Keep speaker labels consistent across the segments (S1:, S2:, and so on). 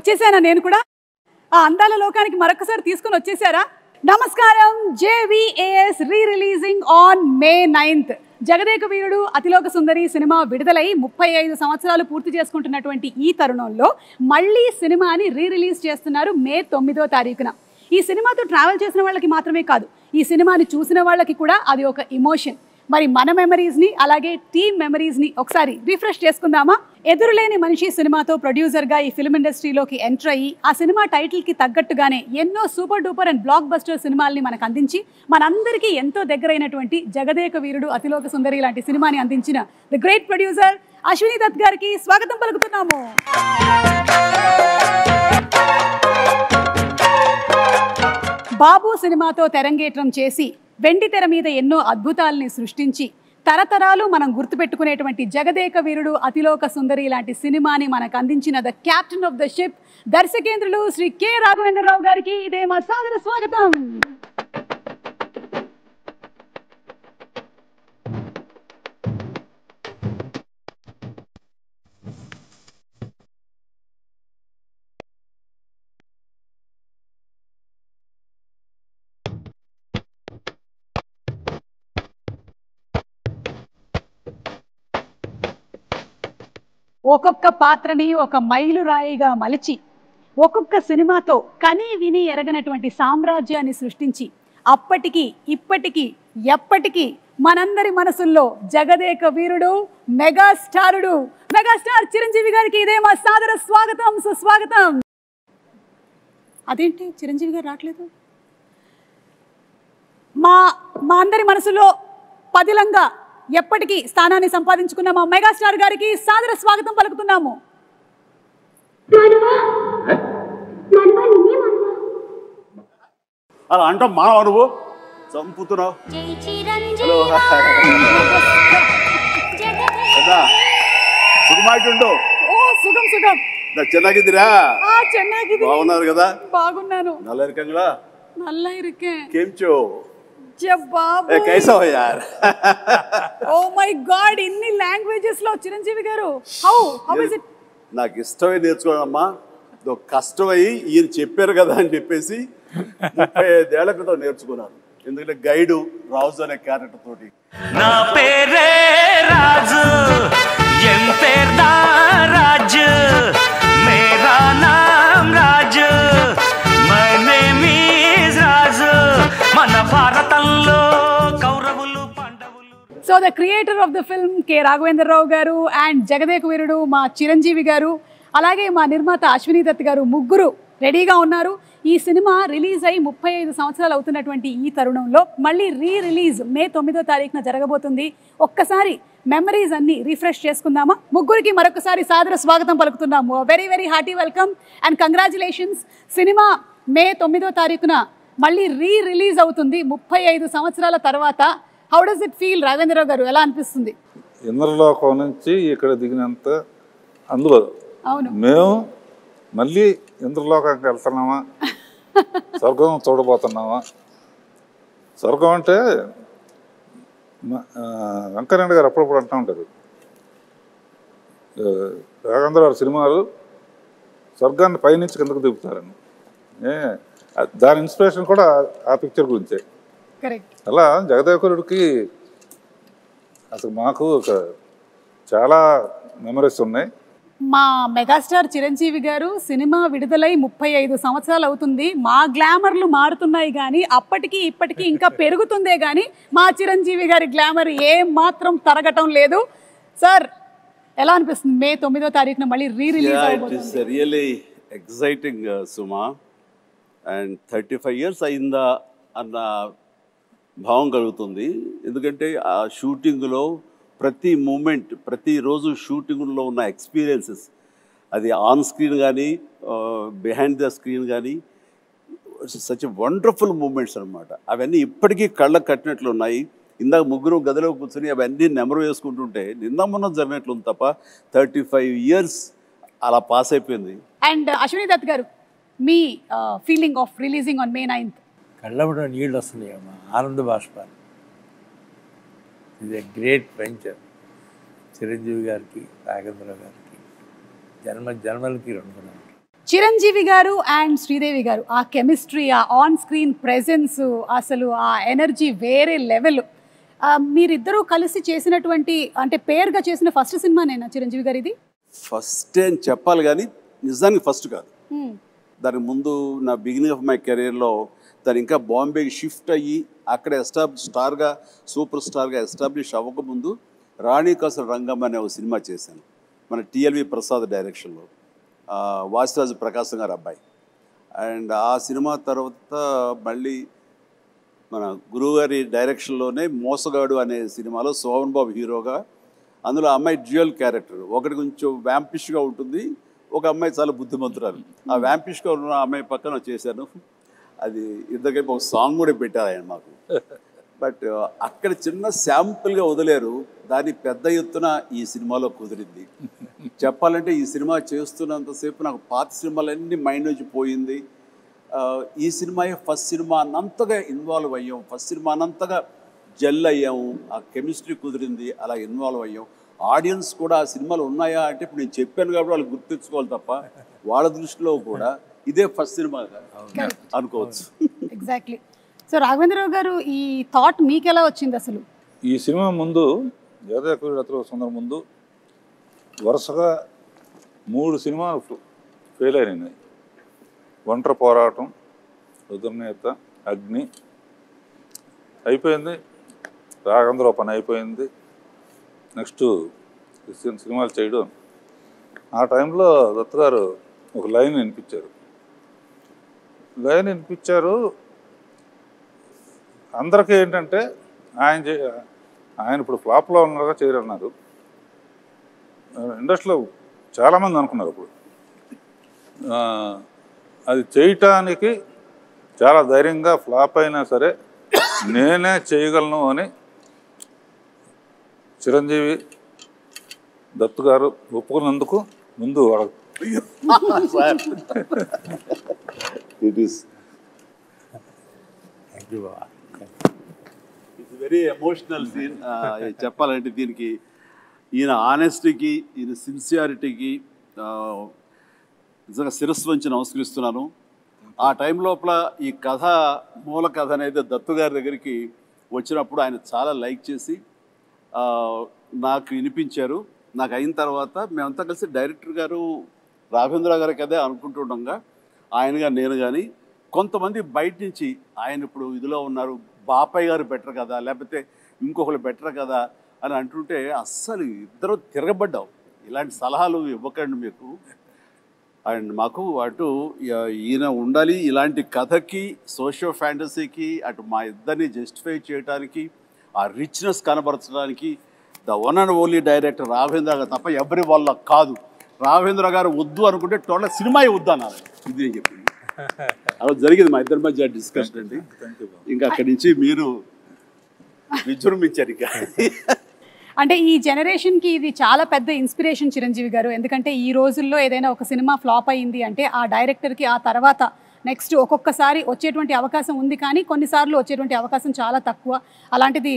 S1: వచ్చేసానా నేను కూడా ఆ అందాల లోకానికి మరొకసారి తీసుకొని వచ్చేసారా? నమస్కారం. JVAS rereleasing on May 9th. Jagadeka Veerudu Athiloka Sundari cinema విడుదలై 35 సంవత్సరాలు పూర్తి చేసుకుంటున్నటువంటి ఈ తరుణంలో మళ్ళీ సినిమాని రీ-రిలీజ్ చేస్తున్నారు May 9వ తారీఖున. ఈ సినిమాతో ట్రావెల్ చేసిన వాళ్ళకి మాత్రమే కాదు, ఈ సినిమాని చూసిన వాళ్ళకి కూడా అది ఒక ఇమోషన్. మరి మన మెమరీస్ని అలాగే టీమ్ మెమరీస్ని ఒకసారి రిఫ్రెష్ చేసుకుందామా? ఎదురులేని మనిషి సినిమాతో ప్రొడ్యూసర్గా ఈ ఫిల్మ్ ఇండస్ట్రీలోకి ఎంటర్ అయ్యి ఆ సినిమా టైటిల్కి తగ్గట్టుగానే ఎన్నో super duper and blockbuster సినిమాల్ని మనకు అందించి మనందరికీ ఎంతో దగ్గరైనటువంటి జగదేక వీరుడు అతిలోక సుందరి లాంటి సినిమాని అందించిన the great producer Ashwini Dutt గారికి స్వాగతం పలుకుతున్నాము. బాబు సినిమాతో తెరంగేట్రం చేసి వెండి తెర మీద ఎన్నో అద్భుతాలని సృష్టించి తరతరాలు మనం గుర్తుపెట్టుకునేటువంటి జగదేక వీరుడు అతిలోక సుందరి లాంటి సినిమాని మనకు అందించిన the captain of the ship దర్శకేంద్రులు శ్రీ కె రాఘవేంద్రరావు గారికి ఇదే మా సాదర స్వాగతం. ఒక్కొక్క పాత్రని ఒక మైలురాయిగా మలిచి ఒక్కొక్క సినిమాతో కని విని ఎరగనటువంటి సామ్రాజ్యాన్ని సృష్టించి అప్పటికి ఇప్పటికీ ఎప్పటికీ మనందరి మనసుల్లో జగదేక వీరుడు మెగాస్టార్ చిరంజీవి గారికి ఇదే మా సాదర స్వాగతం, సుస్వాగతం. అదేంటి చిరంజీవి గారు రావట్లేదు? మా అందరి మనసులో పదిలంగా ఎప్పటికీ స్థానాన్ని సంపాదించుకున్న మా మెగాస్టార్ గారికి సాదర స్వాగతం పలుకుతున్నాము.
S2: అలా అంటాం మా నువ్వు చంపుతున్నావు. సుఖమాయిట్టుండు.
S1: సుఖం సుఖం.
S2: ಚೆನ್ನಾಗಿದ್ದೀರಾ?
S1: ಚೆನ್ನಾಗಿದ್ದೀನಿ.
S2: బాగున్నారు కదా?
S1: బాగున్నాను.
S2: నల్ల ఇరుకంగా
S1: నల్ల ఇరుకే
S2: కేంచో
S1: బాబు
S2: కైసా హో యార్.
S1: ఓ మై గాడ్, ఇన్ని లాంగ్వేజెస్ లో చిరంజీవి గారు హౌ ఇస్ ఇట్?
S2: నాకు ఇష్టమై నేర్చుకోవడమ్మా, కష్టమై ఈయన చెప్పారు కదా అని చెప్పేసి 35 ఏళ్ల క్రితం నేర్చుకున్నాను. ఎందుకంటే గైడు రాజు అనే క్యారెక్టర్ తోటి.
S3: నా పేరే రాజు, ఎం పేర్దా రాజు, మేరా నామ్ రాజు, మై నేమ్ ఈజ్ రాజు, మన భారతంలో కౌరవులు పాండవులు.
S1: So the creator of the film K Raghavendra Rao గారు అండ్ జగదేక వీరుడు మా చిరంజీవి గారు అలాగే మా నిర్మాత అశ్విని దత్ గారు ముగ్గురు రెడీగా ఉన్నారు. ఈ సినిమా రిలీజ్ అయ్యి 35 సంవత్సరాలు అవుతున్నటువంటి ఈ తరుణంలో మళ్ళీ రీ-రిలీజ్ May 9వ తారీఖున జరగబోతుంది. ఒక్కసారి మెమరీస్ అన్ని రిఫ్రెష్ చేసుకుందామా? ముగ్గురికి మరొకసారి సాదర స్వాగతం పలుకుతున్నాము. Very very hearty welcome and congratulations. Cinema May 9వ తారీఖున మళ్ళీ రీ-రిలీజ్ అవుతుంది 35 సంవత్సరాల తర్వాత. How does it feel Raghavendrarao garu? ఎలా అనిపిస్తుంది?
S4: ఇంద్రలోకం నుంచి ఇక్కడ దిగినంత అందులో
S1: అవును,
S4: మేము మళ్ళీ ఇంద్రలోకానికి వెళ్తున్నామా, స్వర్గం చూడబోతున్నామా? స్వర్గం అంటే వెంకయ్యనాయుడు గారు అప్పుడప్పుడు అంటూ ఉంటారు, రాఘవేంద్ర గారి సినిమాలు స్వర్గాన్ని పైనుంచి కిందకు దిగుతారని. దాని ఇన్స్పిరేషన్ కూడా ఆ పిక్చర్ గురించే. అలా జగదేవకురుడికి అసలు మాకు ఒక చాలా మెమరీస్ ఉన్నాయి.
S1: మా మెగాస్టార్ చిరంజీవి గారు సినిమా విడుదలై 35 సంవత్సరాలు అవుతుంది. మా గ్లామర్లు మారుతున్నాయి కానీ అప్పటికి ఇప్పటికీ ఇంకా పెరుగుతుందే కానీ మా చిరంజీవి గారి గ్లామర్ ఏం మాత్రం తరగటం లేదు. సార్ ఎలా అనిపిస్తుంది May 9వ తారీఖున మళ్ళీ rerelease
S2: it is really exciting సుమా. అండ్ 35 years అయిందా అన్న భావం కలుగుతుంది. ఎందుకంటే ఆ షూటింగ్లో ప్రతి మూమెంట్, ప్రతిరోజు షూటింగ్లో ఉన్న ఎక్స్పీరియన్సెస్, అది ఆన్ స్క్రీన్ కానీ బిహైండ్ ద స్క్రీన్ కానీ సచ్ వండర్ఫుల్ మూమెంట్స్ అనమాట. అవన్నీ ఇప్పటికీ కళ్ళకు కట్టినట్లు ఉన్నాయి. ఇందాక ముగ్గురు గదిలో కూర్చొని అవన్నీ నెమరు వేసుకుంటుంటే నిన్న మొన్న జరిగినట్లు ఉంది తప్ప 35 years అలా పాస్ అయిపోయింది.
S1: అండ్ అశ్విని దత్ గారు, మీ feeling of releasing on May 9th?
S5: కళ్ళబడ నీళ్ళు వస్తున్నాయి అమ్మా, ఆనంద బాష్పాలు. ఇది గ్రేట్ వెంచర్. చిరంజీవి గారికి, రాఘవేంద్ర గారికి జన్మలకి రుణపడాలి.
S1: చిరంజీవి గారు అండ్ శ్రీదేవి గారు ఆ కెమిస్ట్రీ, ఆ ఆన్ స్క్రీన్ ప్రెజెన్స్, అసలు ఆ ఎనర్జీ వేరే లెవెల్. మీరిద్దరూ కలిసి చేసినటువంటి అంటే పేరుగా చేసిన ఫస్ట్ సినిమానేనా చిరంజీవి గారు ఇది?
S2: ఫస్ట్ అని చెప్పాలి కానీ నిజానికి ఫస్ట్ కాదు. దానికి ముందు నా బిగినింగ్ ఆఫ్ మై కెరీర్లో తను ఇంకా బాంబేకి షిఫ్ట్ అయ్యి అక్కడ సూపర్ స్టార్గా ఎస్టాబ్లిష్ అవ్వకముందు రాణి కాసుల రంగం అనే ఒక సినిమా చేశాను మన టిఎల్వి ప్రసాద్ డైరెక్షన్లో, వాసిరాజు ప్రకాశం గారు అబ్బాయి. అండ్ ఆ సినిమా తర్వాత మళ్ళీ మన గురువుగారి డైరెక్షన్లోనే మోసగాడు అనే సినిమాలో శోభన్ బాబు హీరోగా, అందులో అమ్మాయి డ్యూయల్ క్యారెక్టర్, ఒకటి కొంచెం వ్యాంపిష్గా ఉంటుంది, ఒక అమ్మాయి చాలా బుద్ధిమంతురాలు. ఆ వ్యాంపిష్గా ఉన్న అమ్మాయి పక్కన చేశాను. అది ఇద్దరికి ఒక సాంగ్ కూడా పెట్టారు ఆయన మాకు. బట్ అక్కడ చిన్న శాంపుల్గా వదిలేరు, దాన్ని పెద్ద ఎత్తున ఈ సినిమాలో కుదిరింది. చెప్పాలంటే ఈ సినిమా చేస్తున్నంతసేపు నాకు పాత సినిమాలన్నీ మైండ్ నుంచి పోయింది. ఈ సినిమాయే ఫస్ట్ సినిమా అన్నంతగా ఇన్వాల్వ్ అయ్యాం, ఫస్ట్ సినిమా అన్నంతగా జెల్ అయ్యాము, ఆ కెమిస్ట్రీ కుదిరింది, అలా ఇన్వాల్వ్ అయ్యాం. ఆడియన్స్ కూడా ఆ సినిమాలు ఉన్నాయా అంటే ఇప్పుడు నేను చెప్పాను కాబట్టి వాళ్ళు గుర్తించుకోవాలి తప్ప వాళ్ళ దృష్టిలో కూడా ఇదే ఫస్ట్ సినిమా అనుకోవచ్చు.
S1: ఎగ్జాక్ట్లీ. సో రాఘవేంద్రరావు గారు ఈ థాట్ మీకు ఎలా వచ్చింది అసలు?
S4: ఈ సినిమా ముందు జగదేక సుందరం ముందు వరుసగా 3 సినిమాలు ఫెయిల్ అయినాయి. ఒంటరి పోరాటం, రుద్రనేత, అగ్ని అయిపోయింది, రాఘవేంద్రరావు పని అయిపోయింది. నెక్స్ట్ సినిమాలు చేయడం. ఆ టైంలో దత్తు గారు ఒక లైన్ వినిపించారు. అందరికీ ఏంటంటే ఆయన ఇప్పుడు ఫ్లాప్లో ఉన్నారుగా చేయరన్నారు. ఇండస్ట్రీలో చాలామంది అనుకున్నారు అప్పుడు. అది చేయటానికి చాలా ధైర్యంగా ఫ్లాప్ అయినా సరే నేనే చేయగలను అని చిరంజీవి దత్తు గారు ఒప్పుకున్నందుకు ముందు
S2: ఇట్స్ వెరీ ఎమోషనల్ సీన్. చెప్పాలంటే దీనికి ఈయన ఆనెస్టీకి, ఈయన సిన్సియారిటీకి నిజంగా శిరస్సు వంచి నమస్కరిస్తున్నాను. ఆ టైం లోపల ఈ కథ, మూల కథ అనేది దత్తు గారి దగ్గరికి వచ్చినప్పుడు ఆయన చాలా లైక్ చేసి నాకు వినిపించారు. నాకు అయిన తర్వాత మేమంతా కలిసి డైరెక్టర్ గారు రాఘవేంద్ర గారి కదే అనుకుంటుండగా ఆయనగా నేను కానీ కొంతమంది బయట నుంచి ఆయన ఇప్పుడు ఇదిలో ఉన్నారు, బాపయ్య గారు బెటర్ కదా, లేకపోతే ఇంకొకరు బెటర్ కదా అని అంటుంటే అస్సలు ఇద్దరు తిరగబడ్డాం. ఇలాంటి సలహాలు ఇవ్వకండి మీకు. అండ్ మాకు అటు ఈయన ఉండాలి, ఇలాంటి కథకి, సోషియో ఫ్యాంటసీకి, అటు మా ఇద్దరిని జస్టిఫై చేయడానికి, ఆ రిచ్నెస్ కనబరచడానికి the one and only director Raghavendra garu తప్ప ఎవరి వల్ల కాదు. రాఘవేంద్ర గారు వద్దు అనుకుంటే టోటల్ సినిమా వద్దు అన్నారు. ఇది నేను చెప్పింది. అలా జరిగింది మా ఇద్దరి మధ్య డిస్కషన్ అండి. ఇంకా అక్కడి నుంచి మీరు విజృంభించారు. ఇంకా
S1: అంటే ఈ జనరేషన్కి ఇది చాలా పెద్ద ఇన్స్పిరేషన్ చిరంజీవి గారు. ఎందుకంటే ఈ రోజుల్లో ఏదైనా ఒక సినిమా ఫ్లాప్ అయ్యింది అంటే ఆ డైరెక్టర్కి ఆ తర్వాత నెక్స్ట్ ఒక్కొక్కసారి వచ్చేటువంటి అవకాశం ఉంది, కానీ కొన్నిసార్లు వచ్చేటువంటి అవకాశం చాలా తక్కువ. అలాంటిది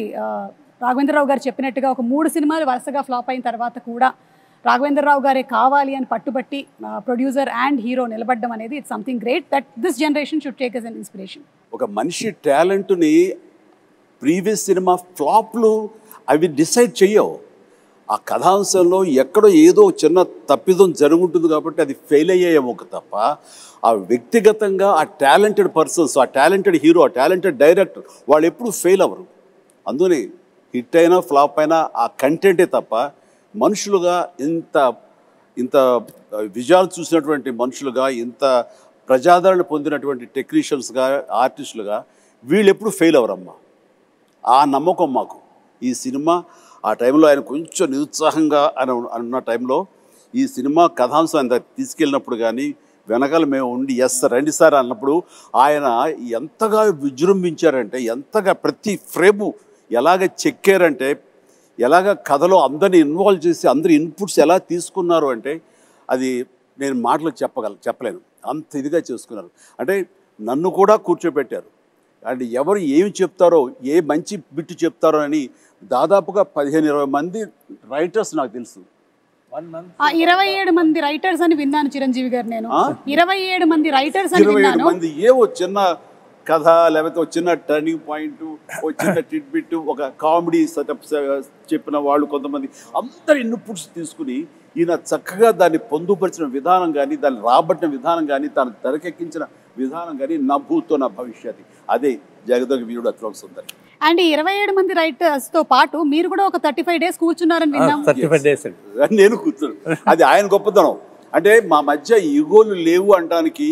S1: రాఘవేంద్రరావు గారు చెప్పినట్టుగా ఒక 3 సినిమాలు వరుసగా ఫ్లాప్ అయిన తర్వాత కూడా రాఘవేంద్రరావు గారే కావాలి అని పట్టుబట్టి ప్రొడ్యూసర్ అండ్ హీరో నిలబడడం అనేది it's something great that this generation should take as an inspiration.
S2: ఒక మనిషి టాలెంట్ని ప్రీవియస్ సినిమా ఫ్లాప్లు అవి డిసైడ్ చెయ్యవు. ఆ కథాంశంలో ఎక్కడో ఏదో చిన్న తప్పిదం జరుగుంటుంది కాబట్టి అది ఫెయిల్ అయ్యేమో తప్ప ఆ వ్యక్తిగతంగా ఆ టాలెంటెడ్ పర్సన్స్, ఆ టాలెంటెడ్ హీరో, ఆ టాలెంటెడ్ డైరెక్టర్ వాళ్ళు ఎప్పుడు ఫెయిల్ అవ్వరు. అందుకని హిట్ అయినా ఫ్లాప్ అయినా ఆ కంటెంటే తప్ప మనుషులుగా ఇంత విజయాలు చూసినటువంటి మనుషులుగా, ఇంత ప్రజాదరణ పొందినటువంటి టెక్నీషియన్స్గా, ఆర్టిస్టులుగా వీళ్ళు ఎప్పుడు ఫెయిల్ అవ్వరమ్మా. ఆ నమ్మకం మాకు. ఈ సినిమా ఆ టైంలో ఆయన కొంచెం నిరుత్సాహంగా అన్న టైంలో ఈ సినిమా కథాంశం అంత తీసుకెళ్ళినప్పుడు కానీ వెనకాల మేము ఉండి ఎస్ రండి సార్ అన్నప్పుడు ఆయన ఎంతగా విజృంభించారంటే, ఎంతగా ప్రతి ఫ్రేము ఎలాగ చెక్కారంటే, ఎలాగ కథలో అందరిని ఇన్వాల్వ్ చేసి అందరి ఇన్పుట్స్ ఎలా తీసుకున్నారు అంటే అది నేను మాటలు చెప్పలేను. అంత ఇదిగా చేసుకున్నారు. అంటే నన్ను కూడా కూర్చోబెట్టారు. అండ్ ఎవరు ఏమి చెప్తారో, ఏ మంచి బిట్టు చెప్తారో అని దాదాపుగా 15-20 మంది రైటర్స్ నాకు తెలుసు.
S5: 1 month.
S1: 27 మంది రైటర్స్ అని విన్నాను చిరంజీవి గారు. నేను 27 మంది రైటర్స్ అని
S2: 27
S1: విన్నాను.
S2: మంది ఏవో చిన్న కథ, లేకపోతే ఒక చిన్న టర్నింగ్ పాయింట్, ఒక చిన్న టిడ్బిట్, ఒక కామెడీ సెటప్ చెప్పిన వాళ్ళు కొంతమంది, అందరి ఇన్పుట్స్ తీసుకుని ఈయన చక్కగా దాన్ని పొందుపరిచిన విధానం కానీ, దాన్ని రాబట్టిన విధానం కానీ, తను తెరకెక్కించిన విధానం కానీ, నా భూతో నా భవిష్యత్, అదే జగదేక వీరుడు అతిలోక సుందరి.
S1: అండ్ 27 మంది రైటర్స్ తో పాటు మీరు కూడా ఒక 35 డేస్ కూర్చున్నారని విన్నాం.
S5: 35 days అండి.
S2: నేను కూర్చున్నాను. అది ఆయన గొప్పతనం. అంటే మా మధ్య ఈగోలు లేవు అనడానికి,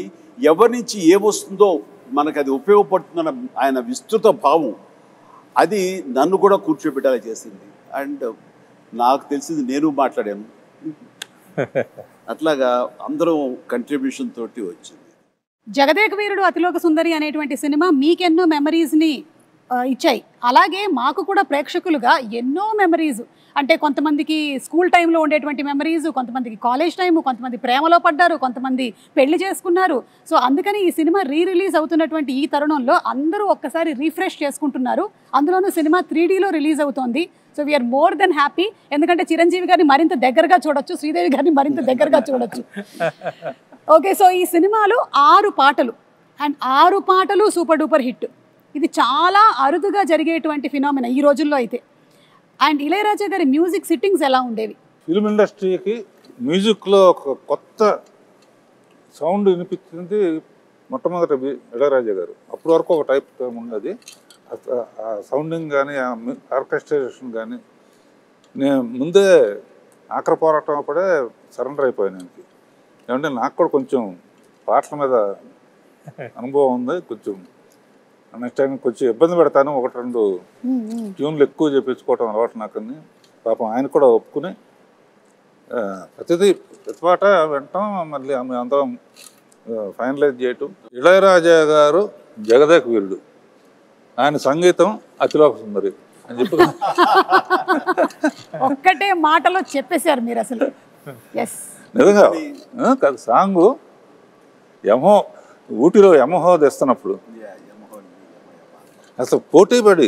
S2: ఎవరి నుంచి ఏమొస్తుందో మనకు అది ఉపయోగపడుతుందన్న ఆయన విస్తృత భావం, అది నన్ను కూడా కూర్చోబెట్టేలా చేసింది. అండ్ నాకు తెలిసింది నేను మాట్లాడాను, అట్లాగా అందరం కంట్రిబ్యూషన్ తోటి వచ్చింది.
S1: జగదేక వీరుడు అతిలోక సుందరి అనేటువంటి సినిమా మీకెన్నో మెమరీస్ని ఇచ్చాయి. అలాగే మాకు కూడా ప్రేక్షకులుగా ఎన్నో మెమరీస్, అంటే కొంతమందికి స్కూల్ టైంలో ఉండేటువంటి మెమరీస్, కొంతమందికి కాలేజ్ టైము, కొంతమంది ప్రేమలో పడ్డారు, కొంతమంది పెళ్లి చేసుకున్నారు. సో అందుకని ఈ సినిమా రిలీజ్ అవుతున్నటువంటి ఈ తరుణంలో అందరూ ఒక్కసారి రీఫ్రెష్ చేసుకుంటున్నారు. అందులోనూ సినిమా 3Dలో రిలీజ్ అవుతోంది. So we are more than happy. ఎందుకంటే చిరంజీవి గారిని మరింత దగ్గరగా చూడొచ్చు, శ్రీదేవి గారిని మరింత దగ్గరగా చూడొచ్చు. ఓకే, సో ఈ సినిమాలో 6 పాటలు, అండ్ 6 పాటలు సూపర్ డూపర్ హిట్. ఇది చాలా అరుదుగా జరిగేటువంటి ఫినామినా ఈ రోజుల్లో అయితే. అండ్ ఇళయరాజా గారి మ్యూజిక్ సిట్టింగ్స్ ఎలా ఉండేవి?
S4: ఫిల్మ్ ఇండస్ట్రీకి మ్యూజిక్లో ఒక కొత్త సౌండ్ వినిపించింది మొట్టమొదటి ఇళయరాజా గారు. అప్పటి వరకు ఒక టైప్ ఉన్నది, ఆ సౌండింగ్ కానీ, ఆ ఆర్కెస్ట్రేషన్ కానీ. నేను ముందే ఆఖరి పోరాటం అప్పుడే సరెండర్ అయిపోయాను ఆయనకి. ఏమంటే నాకు కూడా కొంచెం పాటల మీద అనుభవం ఉంది, కొంచెం నెక్స్ట్ టైం కొంచెం ఇబ్బంది పెడతాను, 1-2 ట్యూన్లు ఎక్కువ చేయించుకోవటం అలవాటు నాకని. పాపం ఆయన కూడా ఒప్పుకుని ప్రతి పాట వింటాం, మళ్ళీ ఆమె అందరం ఫైనలైజ్ చేయటం. ఇళయరాజా గారు జగదేక వీరుడు, ఆయన సంగీతం అతిలోక సుందరి అని చెప్పి
S1: ఒక్కటే మాటలో చెప్పేశారు మీరు అసలు. ఎస్,
S4: నిజంగా కాదు. సాంగు యమో ఊటీలో యమహో తెస్తున్నప్పుడు అసలు పోటీ పడి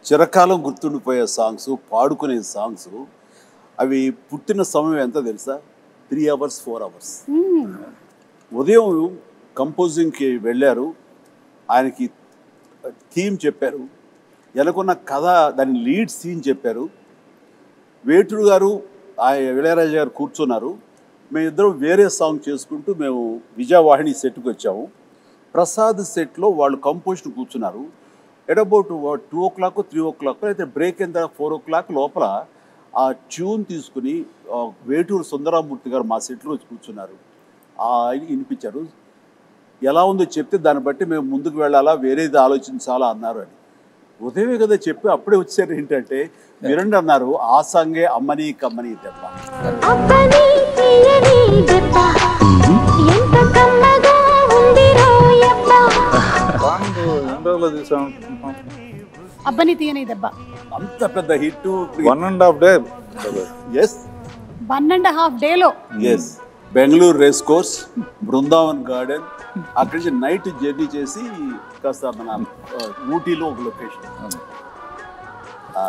S2: చిరకాలం గుర్తుండిపోయే సాంగ్స్, పాడుకునే సాంగ్స్, అవి పుట్టిన సమయం ఎంత తెలుసా? 3 hours 4 hours. ఉదయం కంపోజింగ్కి వెళ్ళారు, ఆయనకి థీమ్ చెప్పారు, ఎలాకున్న కథ దాని లీడ్ సీన్ చెప్పారు. వేటూరు గారు ఇళయరాజా గారు కూర్చున్నారు, మేమిద్దరం వేరే సాంగ్ చేసుకుంటూ మేము విజయవాహిని సెట్కి వచ్చాము. ప్రసాద్ సెట్లో వాళ్ళు కంపోజిషన్ కూర్చున్నారు. ఎట్ అబౌట్ 2 o'clock 3 o'clock అయితే బ్రేక్ అయిన తర్వాత 4 o'clock లోపల ఆ ట్యూన్ తీసుకుని వేటూరు సుందరామూర్తి గారు మా సెట్లో వచ్చి కూర్చున్నారు. వినిపించారు. ఎలా ఉందో చెప్తే దాన్ని బట్టి మేము ముందుకు వెళ్ళాలా, వేరేది ఆలోచించాలా అన్నారు అని. ఉదయమే కదా చెప్పి అప్పుడే వచ్చారు. ఏంటంటే మీరండి అన్నారు, ఆ సాంగే అమ్మని కమ్మని దెబ్బ.
S4: సాంగ్ ఎండలో తీసాం,
S1: అబ్బని తీయని దెబ్బ
S2: అంత పెద్ద హిట్.
S4: 1.5 day.
S2: ఎస్,
S1: 1.5 డేలో.
S2: Yes, Bengaluru race course, Brindavan garden, అక్కడి నుంచి నైట్ జర్నీ చేసి కాస్త మన ఊటీలో ఒక లొకేషన్.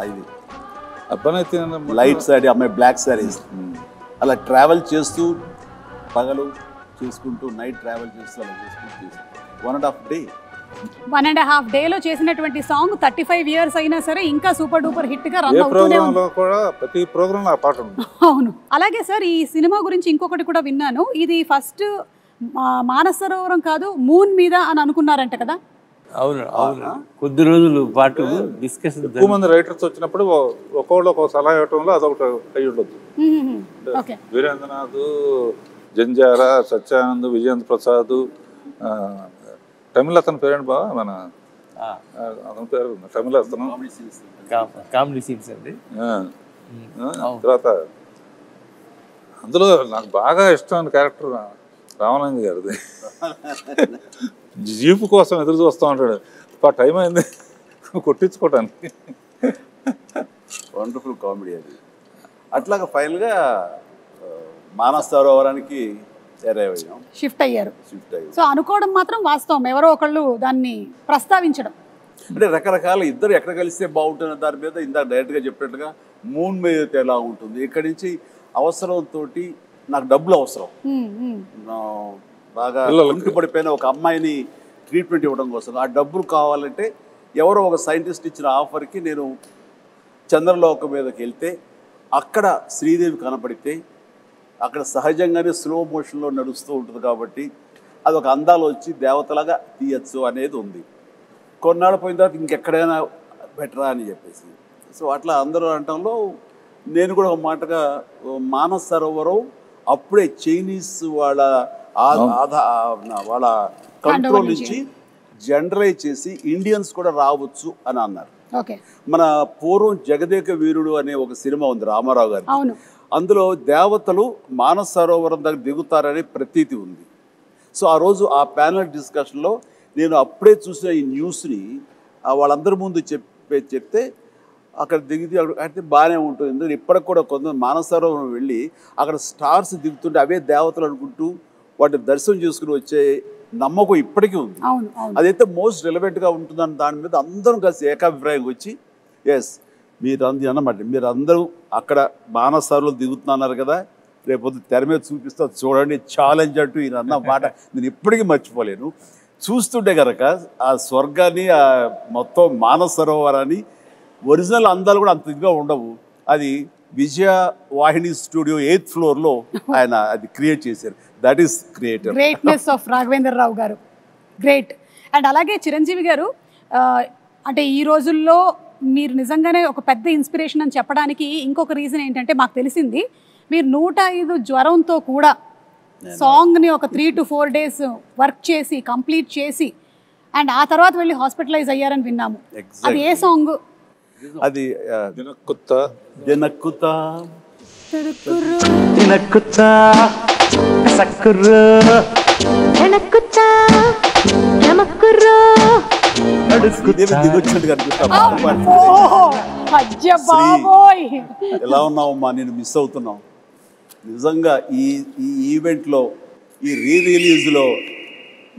S2: ఇది
S4: అబ్బాయి
S2: లైట్ సారీ, అమ్మాయి బ్లాక్ సారీస్, అలా ట్రావెల్ చేస్తూ పగలు చేసుకుంటూ నైట్ ట్రావెల్ చేస్తూ అలా చేసుకుంటూ 1.5 day.
S1: 1.5 డేలో చేసినటువంటి సాంగ్ 35 years అయినా సరే ఇంకా సూపర్ డూపర్ హిట్ గా రన్
S4: ఏ
S1: అవుతూనే
S4: ప్రోగ్రామ్
S1: ఉంది.
S4: లో కూడా ప్రతి ప్రోగ్రామ్ లో ఆ పాట ఉంది.
S1: అవును. అలాగే సార్, ఈ సినిమా గురించి ఇంకొకటి కూడా విన్నాను, ఇది ఫస్ట్ మానస సరోవరం కాదు మూన్ మీద అని అనుకున్నారంట కదా?
S5: అవును అవును, కొద్ది రోజులు పాటు డిస్కషన్.
S4: ఎక్కువ మంది రైటర్స్ వచ్చినప్పుడు ఒక్కొక్కళ్ళు ఒక్కొక్క సలహా ఇవ్వటంలో అదొకటి అయ్యి ఉండొచ్చు.
S1: ఓకే.
S4: వీరేంద్రనాథ్, జంజాల, సత్యానంద్, విజయేంద్ర ప్రసాద్, తమిళ అతని పేరేంటి బావ, మన అతని పేరు తమిళ అతను,
S5: కామెడీ సీన్స్ అండి.
S4: తర్వాత అందులో నాకు బాగా ఇష్టమైన క్యారెక్టర్ రామానంద్ గారిది. జీపు కోసం ఎదురు చూస్తూ ఉంటాడు, టైం అయింది కొట్టించుకోవటానికి.
S2: వండర్ఫుల్ కామెడీ అది. అట్లాగా ఫైనల్గా మానస సరోవరానికి
S1: షిఫ్ట్ అయ్యారు.
S2: షిఫ్ట్ అయ్యారు.
S1: సో అనుకోవడం మాత్రం వాస్తవం, ఎవరో ఒకళ్ళు దాన్ని ప్రస్తావించడం.
S2: అంటే రకరకాల ఇద్దరు ఎక్కడ కలిస్తే బాగుంటున్న దాని మీద ఇందాక డైరెక్ట్గా చెప్పినట్టుగా మూన్ మీద అయితే ఎలా ఉంటుంది, ఇక్కడి నుంచి అవసరంతో నాకు డబ్బులు అవసరం, బాగా ఒంటి పడిపోయిన ఒక అమ్మాయిని ట్రీట్మెంట్ ఇవ్వడం కోసం ఆ డబ్బులు కావాలంటే ఎవరో ఒక సైంటిస్ట్ ఇచ్చిన ఆఫర్కి నేను చంద్రలోకం మీదకి వెళ్తే అక్కడ శ్రీదేవి కనపడితే అక్కడ సహజంగానే స్లో మోషన్లో నడుస్తూ ఉంటుంది కాబట్టి అదొక అందాలు వచ్చి దేవతలాగా తీయచ్చు అనేది ఉంది. కొన్నాళ్ళు పోయిన తర్వాత ఇంకెక్కడైనా బెటరా అని చెప్పేసి సో అట్లా అందరూ అనటంలో నేను కూడా ఒక మాటగా మానస సరోవరం అప్పుడే చైనీస్ వాళ్ళ వాళ్ళ కంట్రోల్ నుంచి జనరలైజ్ చేసి ఇండియన్స్ కూడా రావచ్చు అని అన్నారు. మన పూర్వం జగదేక వీరుడు అనే ఒక సినిమా ఉంది రామారావు గారి, అందులో దేవతలు మానస సరోవరం దగ్గర దిగుతారనే ప్రతీతి ఉంది. సో ఆ రోజు ఆ ప్యానల్ డిస్కషన్లో నేను అప్పుడే చూసిన ఈ న్యూస్ని వాళ్ళందరి ముందు చెప్తే అక్కడ దిగితే అయితే బాగానే ఉంటుంది. ఎందుకంటే ఇప్పటికి కూడా కొంత మానస సరోవరం వెళ్ళి అక్కడ స్టార్స్ దిగుతుంటే అవే దేవతలు అనుకుంటూ వాటిని దర్శనం చేసుకుని వచ్చే నమ్మకం ఇప్పటికీ ఉంది. అదైతే మోస్ట్ రిలవెంట్గా ఉంటుందని దాని మీద అందరం కలిసి ఏకాభిప్రాయం వచ్చి ఎస్ మీరు అన్నమాట మీరు అందరూ అక్కడ మానస సరోవరం దిగుతున్నారు కదా, రేపొద్దు తెర మీద చూపిస్తా చూడండి ఛాలెంజ్ అంటూ ఈయన అన్న మాట నేను ఇప్పటికీ మర్చిపోలేను. చూస్తుంటే కనుక ఆ స్వర్గాన్ని ఆ మొత్తం మానస సరోవరాన్ని ఒరిజినల్ అందాలు కూడా అంత ఇదిగా ఉండవు. అది విజయ వాహిని స్టూడియో 8th ఫ్లోర్లో ఆయన అది క్రియేట్ చేశారు. That is creator
S1: greatness of Raghavendra Rao garu, great. And అలాగే చిరంజీవి గారు అంటే ఈ రోజుల్లో మీరు నిజంగానే ఒక పెద్ద ఇన్స్పిరేషన్ అని చెప్పడానికి ఇంకొక రీజన్ ఏంటంటే మాకు తెలిసింది మీరు 105 జ్వరంతో కూడా సాంగ్ని ఒక 3 to 4 days వర్క్ చేసి కంప్లీట్ చేసి అండ్ ఆ తర్వాత వెళ్ళి హాస్పిటలైజ్ అయ్యారని విన్నాము. అది ఏ సాంగ్?
S2: అది ఎలా ఉన్నావమ్మా, నేను మిస్ అవుతున్నావు. నిజంగా ఈ ఈవెంట్లో ఈ రిలీజ్లో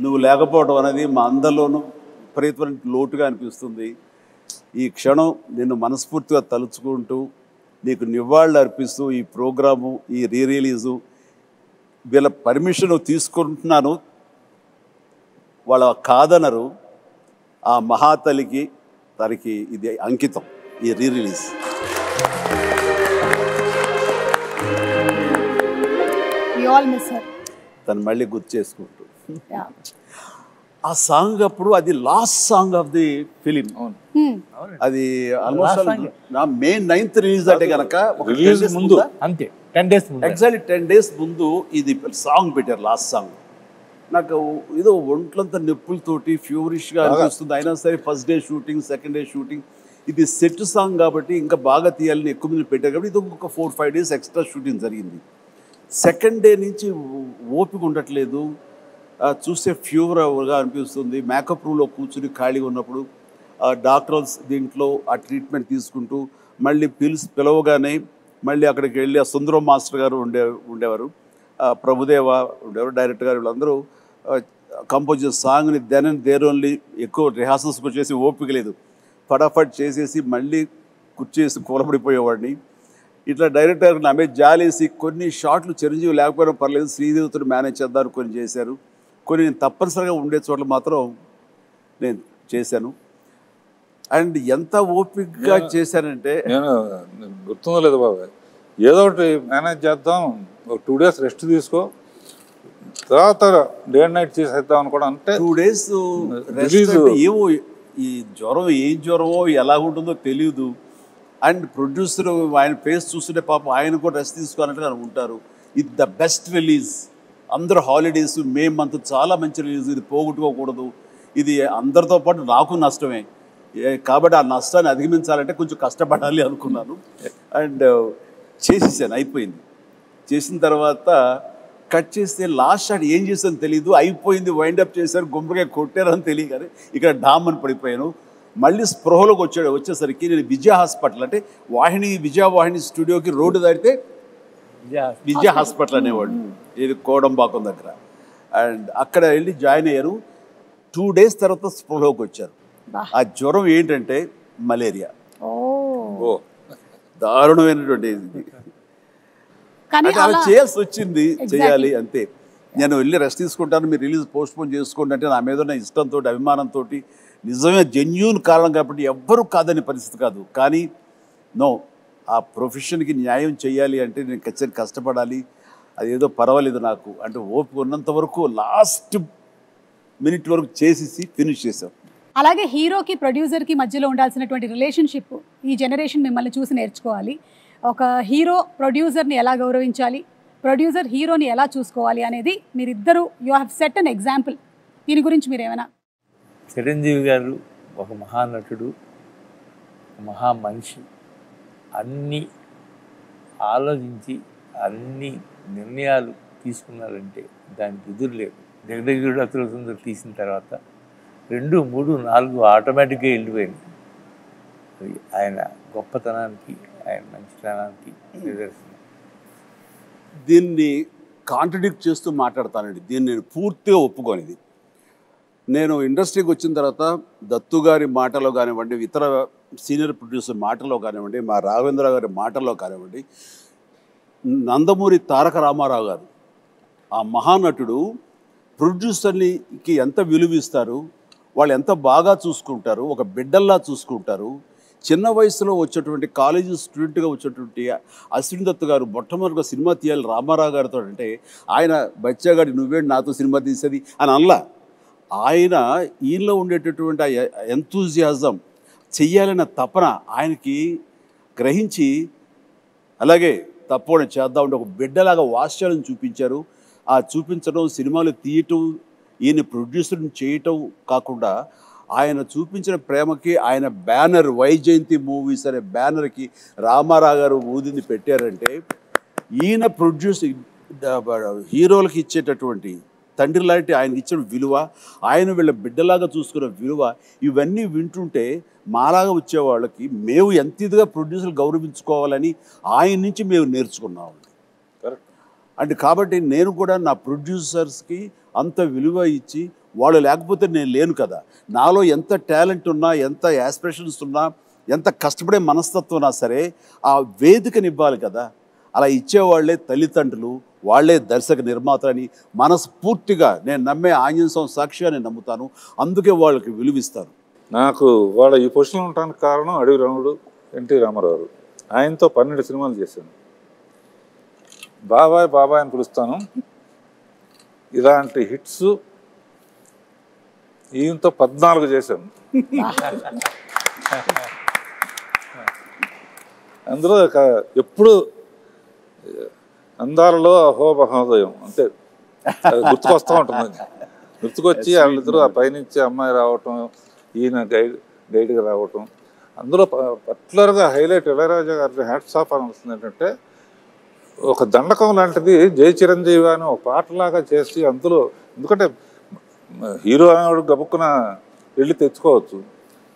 S2: నువ్వు లేకపోవడం అనేది మా అందరిలోనూ విపరీతమైన లోటుగా అనిపిస్తుంది. ఈ క్షణం నిన్ను మనస్ఫూర్తిగా తలుచుకుంటూ నీకు నివాళులు అర్పిస్తూ ఈ ప్రోగ్రాము ఈ రిలీజు వీళ్ళ పర్మిషన్ తీసుకుంటున్నాను, వాళ్ళ కాదనరు. ఆ మహాతలికి తనకి ఇది అంకితం ఈ రిలీజ్. తను మళ్ళీ గుర్తు చేసుకుంటూ ఆ సాంగ్ అప్పుడు అది last song of the film. అది ఆల్మోస్ట్ May 9th రిలీజ్ అంటే కనుక
S5: ముందు అంతే 10 days
S2: ఎగ్జాక్ట్లీ 10 days ముందు ఇది సాంగ్ పెట్టారు. లాస్ట్ సాంగ్ నాకు ఏదో ఒంట్లంతా నొప్పులతోటి ఫ్యూరిష్గా అనిపిస్తుంది. అయినా సరే first day shooting, second day shooting, ఇది సెట్ సాంగ్ కాబట్టి ఇంకా బాగా తీయాలని ఎక్కువ మంది పెట్టారు కాబట్టి ఇది ఒక 4-5 days ఎక్స్ట్రా షూటింగ్ జరిగింది. సెకండ్ డే నుంచి ఓపిక ఉండట్లేదు, చూస్తే ఫీవర్గా అనిపిస్తుంది. మేకప్ రూమ్లో కూర్చుని ఖాళీగా ఉన్నప్పుడు డాక్టర్స్ దీంట్లో ఆ ట్రీట్మెంట్ తీసుకుంటూ మళ్ళీ పిలవగానే మళ్ళీ అక్కడికి వెళ్ళి ఆ సుందరం మాస్టర్ గారు ఉండేవారు, ప్రభుదేవ ఉండేవారు, డైరెక్టర్ గారు, వీళ్ళందరూ కంపోజ్ చేసే సాంగ్ని దెన్ అండ్ దేర్ ఓన్లీ ఎక్కువ రిహార్సల్స్ చేసి ఓపిక లేదు, ఫటాఫట్ చేసేసి మళ్ళీ కుర్చేసి కూలబడిపోయేవాడిని. ఇట్లా డైరెక్టర్ నా మీద జాలేసి కొన్ని షాట్లు చిరంజీవి లేకపోయినా పర్లేదు శ్రీదేవితో మేనేజ్ చేద్దారు కొన్ని చేశారు, కొన్ని నేను తప్పనిసరిగా ఉండే చోట్ల మాత్రం నేను చేశాను. అండ్ ఎంత ఓపికగా చేశానంటే
S4: నేను గుర్తుందో లేదు బాబా, ఏదో ఒకటి మేనేజ్ చేద్దాం, ఒక 2 days రెస్ట్ తీసుకో, తర్వాత డే అండ్ నైట్ చేసేద్దాం అనుకోవడం. అంటే
S2: 2 days ఏమో ఈ జ్వరం ఏం జ్వరమో ఎలా ఉంటుందో తెలియదు. అండ్ ప్రొడ్యూసర్ ఆయన ఫేస్ చూస్తుంటే పాపం ఆయన కూడా రెస్ట్ తీసుకోవాలంటే ఉంటారు. ఇది ద బెస్ట్ రిలీజ్, అందరూ హాలిడేస్, మే మంత్ చాలా మంచి రిలీజ్, ఇది పోగొట్టుకోకూడదు, ఇది అందరితో పాటు నాకు నష్టమే కాబట్టి ఆ నష్టాన్ని అధిగమించాలంటే కొంచెం కష్టపడాలి అనుకున్నాను. అండ్ చేసేసాను, అయిపోయింది. చేసిన తర్వాత కట్ చేస్తే లాస్ట్ షాట్ ఏం చేశాను తెలీదు, అయిపోయింది, వైండప్ చేశారు, గుమ్మడికాయ కొట్టారని తెలియదు కానీ ఇక్కడ డామ్ అని పడిపోయాను. మళ్ళీ స్పృహలోకి వచ్చేసరికి నేను విజయ హాస్పిటల్ అంటే విజయ వాహిని స్టూడియోకి రోడ్డు దాటితే విజయ హాస్పిటల్ అనేవాడు, ఇది కోడంబాకం దగ్గర. అండ్ అక్కడ వెళ్ళి జాయిన్ అయ్యారు. 2 days తర్వాత స్పృహలోకి వచ్చారు. ఆ జ్వరం ఏంటంటే మలేరియా. దారుణమైనటువంటి ఇది.
S1: కానీ
S2: అంటే అలా
S1: అలా
S2: చేయాల్సి వచ్చింది,
S1: Exactly.
S2: చేయాలి అంతే. నేను వెళ్ళి రెస్ట్ తీసుకుంటాను, మీరు రిలీజ్ పోస్ట్పోన్ చేసుకోండి అంటే నా మీద ఉన్న ఇష్టంతో, అభిమానంతో, నిజమే జెన్యూన్ కారణం కాబట్టి ఎవ్వరూ కాదనే పరిస్థితి కాదు. కానీ నో, ఆ ప్రొఫెషన్కి న్యాయం చేయాలి అంటే నేను ఖచ్చితంగా కష్టపడాలి. అదేదో పర్వాలేదు నాకు అంటే ఓపిక ఉన్నంత వరకు లాస్ట్ మినిట్ వరకు చేసేసి ఫినిష్ చేసాం.
S1: అలాగే హీరోకి ప్రొడ్యూసర్కి మధ్యలో ఉండాల్సినటువంటి రిలేషన్షిప్ ఈ జనరేషన్ మిమ్మల్ని చూసి నేర్చుకోవాలి. ఒక హీరో ప్రొడ్యూసర్ని ఎలా గౌరవించాలి, ప్రొడ్యూసర్ హీరోని ఎలా చూసుకోవాలి అనేది మీరిద్దరూ you have set an example. దీని గురించి మీరు ఏమైనా?
S5: చిరంజీవి గారు ఒక మహానటుడు, మహా మనిషి. అన్నీ ఆలోచించి అన్ని నిర్ణయాలు తీసుకున్నారంటే దానికి ఎదురు లేదు. జగదేగుడు అతిలోక సుందరి తీసిన తర్వాత 2, 3, 4 ఆటోమేటిక్గా వెళ్ళిపోయింది. అది ఆయన గొప్పతనానికి, ఆయన మంచితనానికి నిదర్శనం.
S2: దీన్ని కాంట్రడిక్ట్ చేస్తూ మాట్లాడతానండి. దీన్ని నేను పూర్తిగా ఒప్పుకోనిది. నేను ఇండస్ట్రీకి వచ్చిన తర్వాత దత్తు గారి మాటలో కానివ్వండి, ఇతర సీనియర్ ప్రొడ్యూసర్ మాటలో కానివ్వండి, మా రాఘవేంద్ర గారి మాటల్లో కానివ్వండి, నందమూరి తారక రామారావు గారు ఆ మహానటుడు ప్రొడ్యూసర్కి ఎంత విలువ ఇస్తారు, వాళ్ళు ఎంత బాగా చూసుకుంటారు, ఒక బిడ్డల్లా చూసుకుంటారు. చిన్న వయసులో వచ్చేటువంటి కాలేజీ స్టూడెంట్గా వచ్చేటువంటి అశ్విన్ దత్ గారు మొట్టమొదటిగా సినిమా తీయాలి రామారావు గారితో అంటే ఆయన బచ్చాగాడి నువ్వేంటి నాతో సినిమా తీసేది అని అనలా. ఆయన ఈయనలో ఉండేటటువంటి ఆ ఎంతూజియాజం, చెయ్యాలన్న తపన ఆయనకి గ్రహించి అలాగే తప్పకుండా చేద్దామంటే ఒక బిడ్డలాగా వాత్సల్యం చూపించారు. ఆ చూపించడం, సినిమాలు తీయటం, ఈయన ప్రొడ్యూసర్ని చేయటం కాకుండా ఆయన చూపించిన ప్రేమకి ఆయన బ్యానర్ వైజయంతి మూవీస్ అనే బ్యానర్కి రామారావు గారు ఊదింది పెట్టారంటే ఈయన హీరోలకు ఇచ్చేటటువంటి తండ్రి లాంటి ఆయనకి ఇచ్చిన విలువ, ఆయన వీళ్ళ బిడ్డలాగా చూసుకున్న విలువ, ఇవన్నీ వింటుంటే మాలాగా వచ్చే వాళ్ళకి మేము ఎంత ఇదిగా ప్రొడ్యూసర్లు గౌరవించుకోవాలని ఆయన నుంచి మేము నేర్చుకున్నాం. అంటే కాబట్టి నేను కూడా నా ప్రొడ్యూసర్స్కి అంత విలువ ఇచ్చి, వాళ్ళు లేకపోతే నేను లేను కదా. నాలో ఎంత టాలెంట్ ఉన్నా, ఎంత యాస్పిరేషన్స్ ఉన్నా, ఎంత కష్టపడే మనస్తత్వం ఉన్నా సరే ఆ వేదికనివ్వాలి కదా. అలా ఇచ్చేవాళ్లే తల్లిదండ్రులు, వాళ్లే దర్శక నిర్మాతలని మనస్ఫూర్తిగా నేను నమ్మే ఆంజనేయ స్వామి సాక్షిగా నేను నమ్ముతాను. అందుకే వాళ్ళకి విలువిస్తాను.
S4: నాకు వాళ్ళ ఈ పొజిషన్లో ఉండడానికి కారణం అడవి రాముడు, ఎన్టీ రామారావు. ఆయనతో 12 సినిమాలు చేశాను. బాబాయ్ బాబాయ్ అని పిలుస్తాను. ఇలాంటి హిట్స్ ఈయనతో 14 చేశాను. అందులో ఎప్పుడు అందాలలో అహో మహోదయం అంటే గుర్తుకొస్తూ ఉంటుంది. గుర్తుకొచ్చి వాళ్ళిద్దరూ ఆ పైనుంచి అమ్మాయి రావటం, ఈయన గైడ్గా రావటం. అందులో పర్టికులర్గా హైలైట్ ఇళయరాజా గారి హ్యాట్స్ ఆఫ్ అనిపిస్తుంది ఏంటంటే, ఒక దండకం లాంటిది జై చిరంజీవి అని ఒక పాటలాగా చేసి అందులో, ఎందుకంటే హీరో అనేవాడు గబుక్కున వెళ్ళి తెచ్చుకోవచ్చు.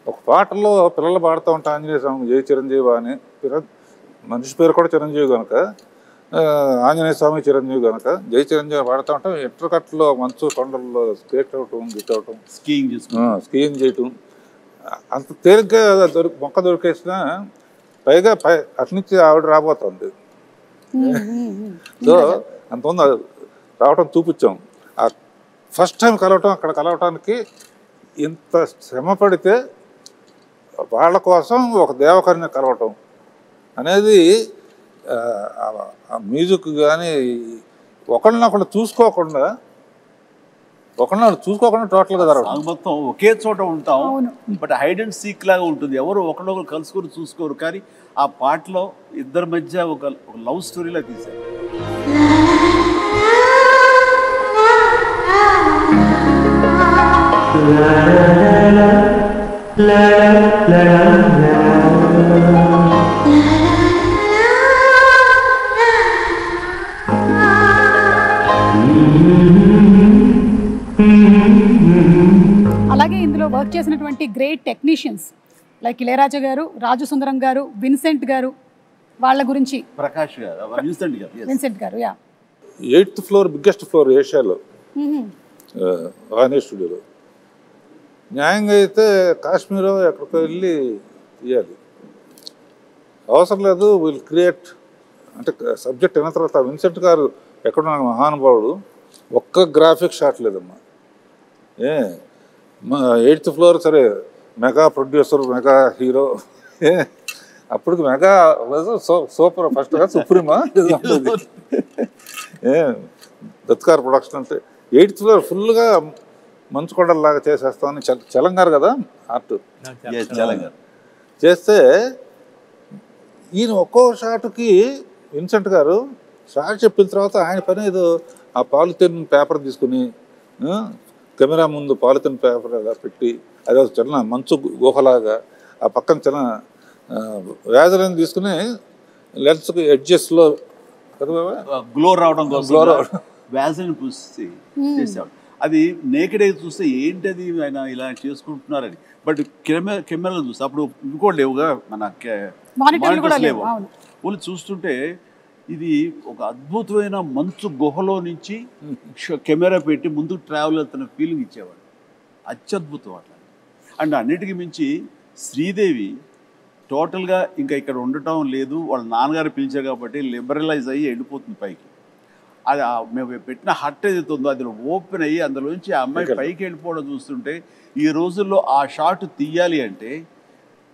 S4: ఒక పాటలో పిల్లలు పాడుతూ ఉంటా ఆంజనేయ స్వామి జై చిరంజీవి అని, మనిషి పేరు కూడా చిరంజీవి కనుక, ఆంజనేయ స్వామి చిరంజీవి కనుక జై చిరంజీవి పాడుతూ ఉంటాం. ఎట్రకట్లో మంచు కొండల్లో స్కేట్ అవటం, గిట్ అవటం, స్కీయింగ్ చేయటం అంత తేలిగ్గా మొక్క దొరికేసినా, పైగా అట్నుంచి ఆవిడ రాబోతుంది. సో అంతమంది రావటం చూపించాం. ఆ ఫస్ట్ టైం కలవటం, అక్కడ కలవటానికి ఇంత శ్రమ పడితే వాళ్ళ కోసం ఒక దేవకరిని కలవటం అనేది మ్యూజిక్ కానీ ఒకళ్ళనొకళ్ళు చూసుకోకుండా టోటల్గా జరగదు.
S2: మొత్తం ఒకే చోట ఉంటాం, బట్ హైడ్ అండ్ సీక్ లాగా ఉంటుంది. ఎవరు ఒకళ్ళొకరు కలుసుకొని చూసుకోరు. కానీ ఆ పాటలో ఇద్దరి మధ్య ఒక లవ్ స్టోరీలా తీశారు.
S1: అలాగే ఇందులో వర్క్ చేసినటువంటి గ్రేట్ టెక్నీషియన్స్ లైక్ ఇళయరాజా గారు, రాజు సుందరం గారు, విన్సెంట్ గారు, వాళ్ళ గురించి.
S2: ప్రకాష్ గారు,
S1: విన్సెంట్ గారు
S4: 8th ఫ్లోర్ బిగ్గెస్ట్ ఫ్లోర్ ఏషియాలో వానే స్టూడియోలో. న్యాయంగా అయితే కాశ్మీర్ ఎక్కడికో వెళ్ళి తీయాలి. అవసరం లేదు, విల్ క్రియేట్ అంటే సబ్జెక్ట్ అయిన తర్వాత విన్సెంట్ గారు ఎక్కడ మహానుభావుడు, ఒక్క గ్రాఫిక్ షాట్ లేదమ్మా. 8th ఫ్లోర్ సరే, మెగా ప్రొడ్యూసర్, మెగా హీరో, అప్పటికి మెగా సూపర్ ఫస్ట్ సుప్రీమా దత్కార్ ప్రొడక్షన్ అంటే 8th ఫ్లోర్ ఫుల్గా మంచు కొండలాగా చేసేస్తామని చలంగారు కదా ఆర్ట్ చేస్తే, ఈయన ఒక్కో షాట్కి విన్సెంట్ గారు షాట్ చెప్పిన తర్వాత ఆయన పని ఏదో ఆ పాలిథిన్ పేపర్ తీసుకుని కెమెరా ముందు పాలిథిన్ పేపర్ పెట్టి అదే చిన్న మంచు గుహలాగా ఆ పక్కన చిన్న వ్యాజలను తీసుకుని లెన్స్కి ఎడ్జెస్లో
S2: గ్లో రావడం కోసం వ్యాజని పూసి చేసేవాడు. అది నేకెడ్ అయితే చూస్తే ఏంటది ఆయన ఇలా చేసుకుంటున్నారని, బట్ కెమెరాలో చూస్తే అప్పుడు ఇంకోటి లేవుగా, మన మానిటర్స్ లేవు, వాళ్ళు చూస్తుంటే ఇది ఒక అద్భుతమైన మంచు గుహలో నుంచి కెమెరా పెట్టి ముందుకు ట్రావెల్ అవుతున్న ఫీలింగ్ ఇచ్చేవాడు. అత్యద్భుతం అట్లా. అండ్ అన్నిటికీ మించి శ్రీదేవి టోటల్గా ఇంకా ఇక్కడ ఉండటం లేదు, వాళ్ళ నాన్నగారు పిలిచారు కాబట్టి లిబరలైజ్ అయ్యి వెళ్ళిపోతుంది పైకి. అది మేము పెట్టిన హట్ ఏదైతే ఉందో అది ఓపెన్ అయ్యి అందులోంచి ఆ అమ్మాయి పైకి వెళ్ళిపోవడం చూస్తుంటే, ఈ రోజుల్లో ఆ షాట్ తీయాలి అంటే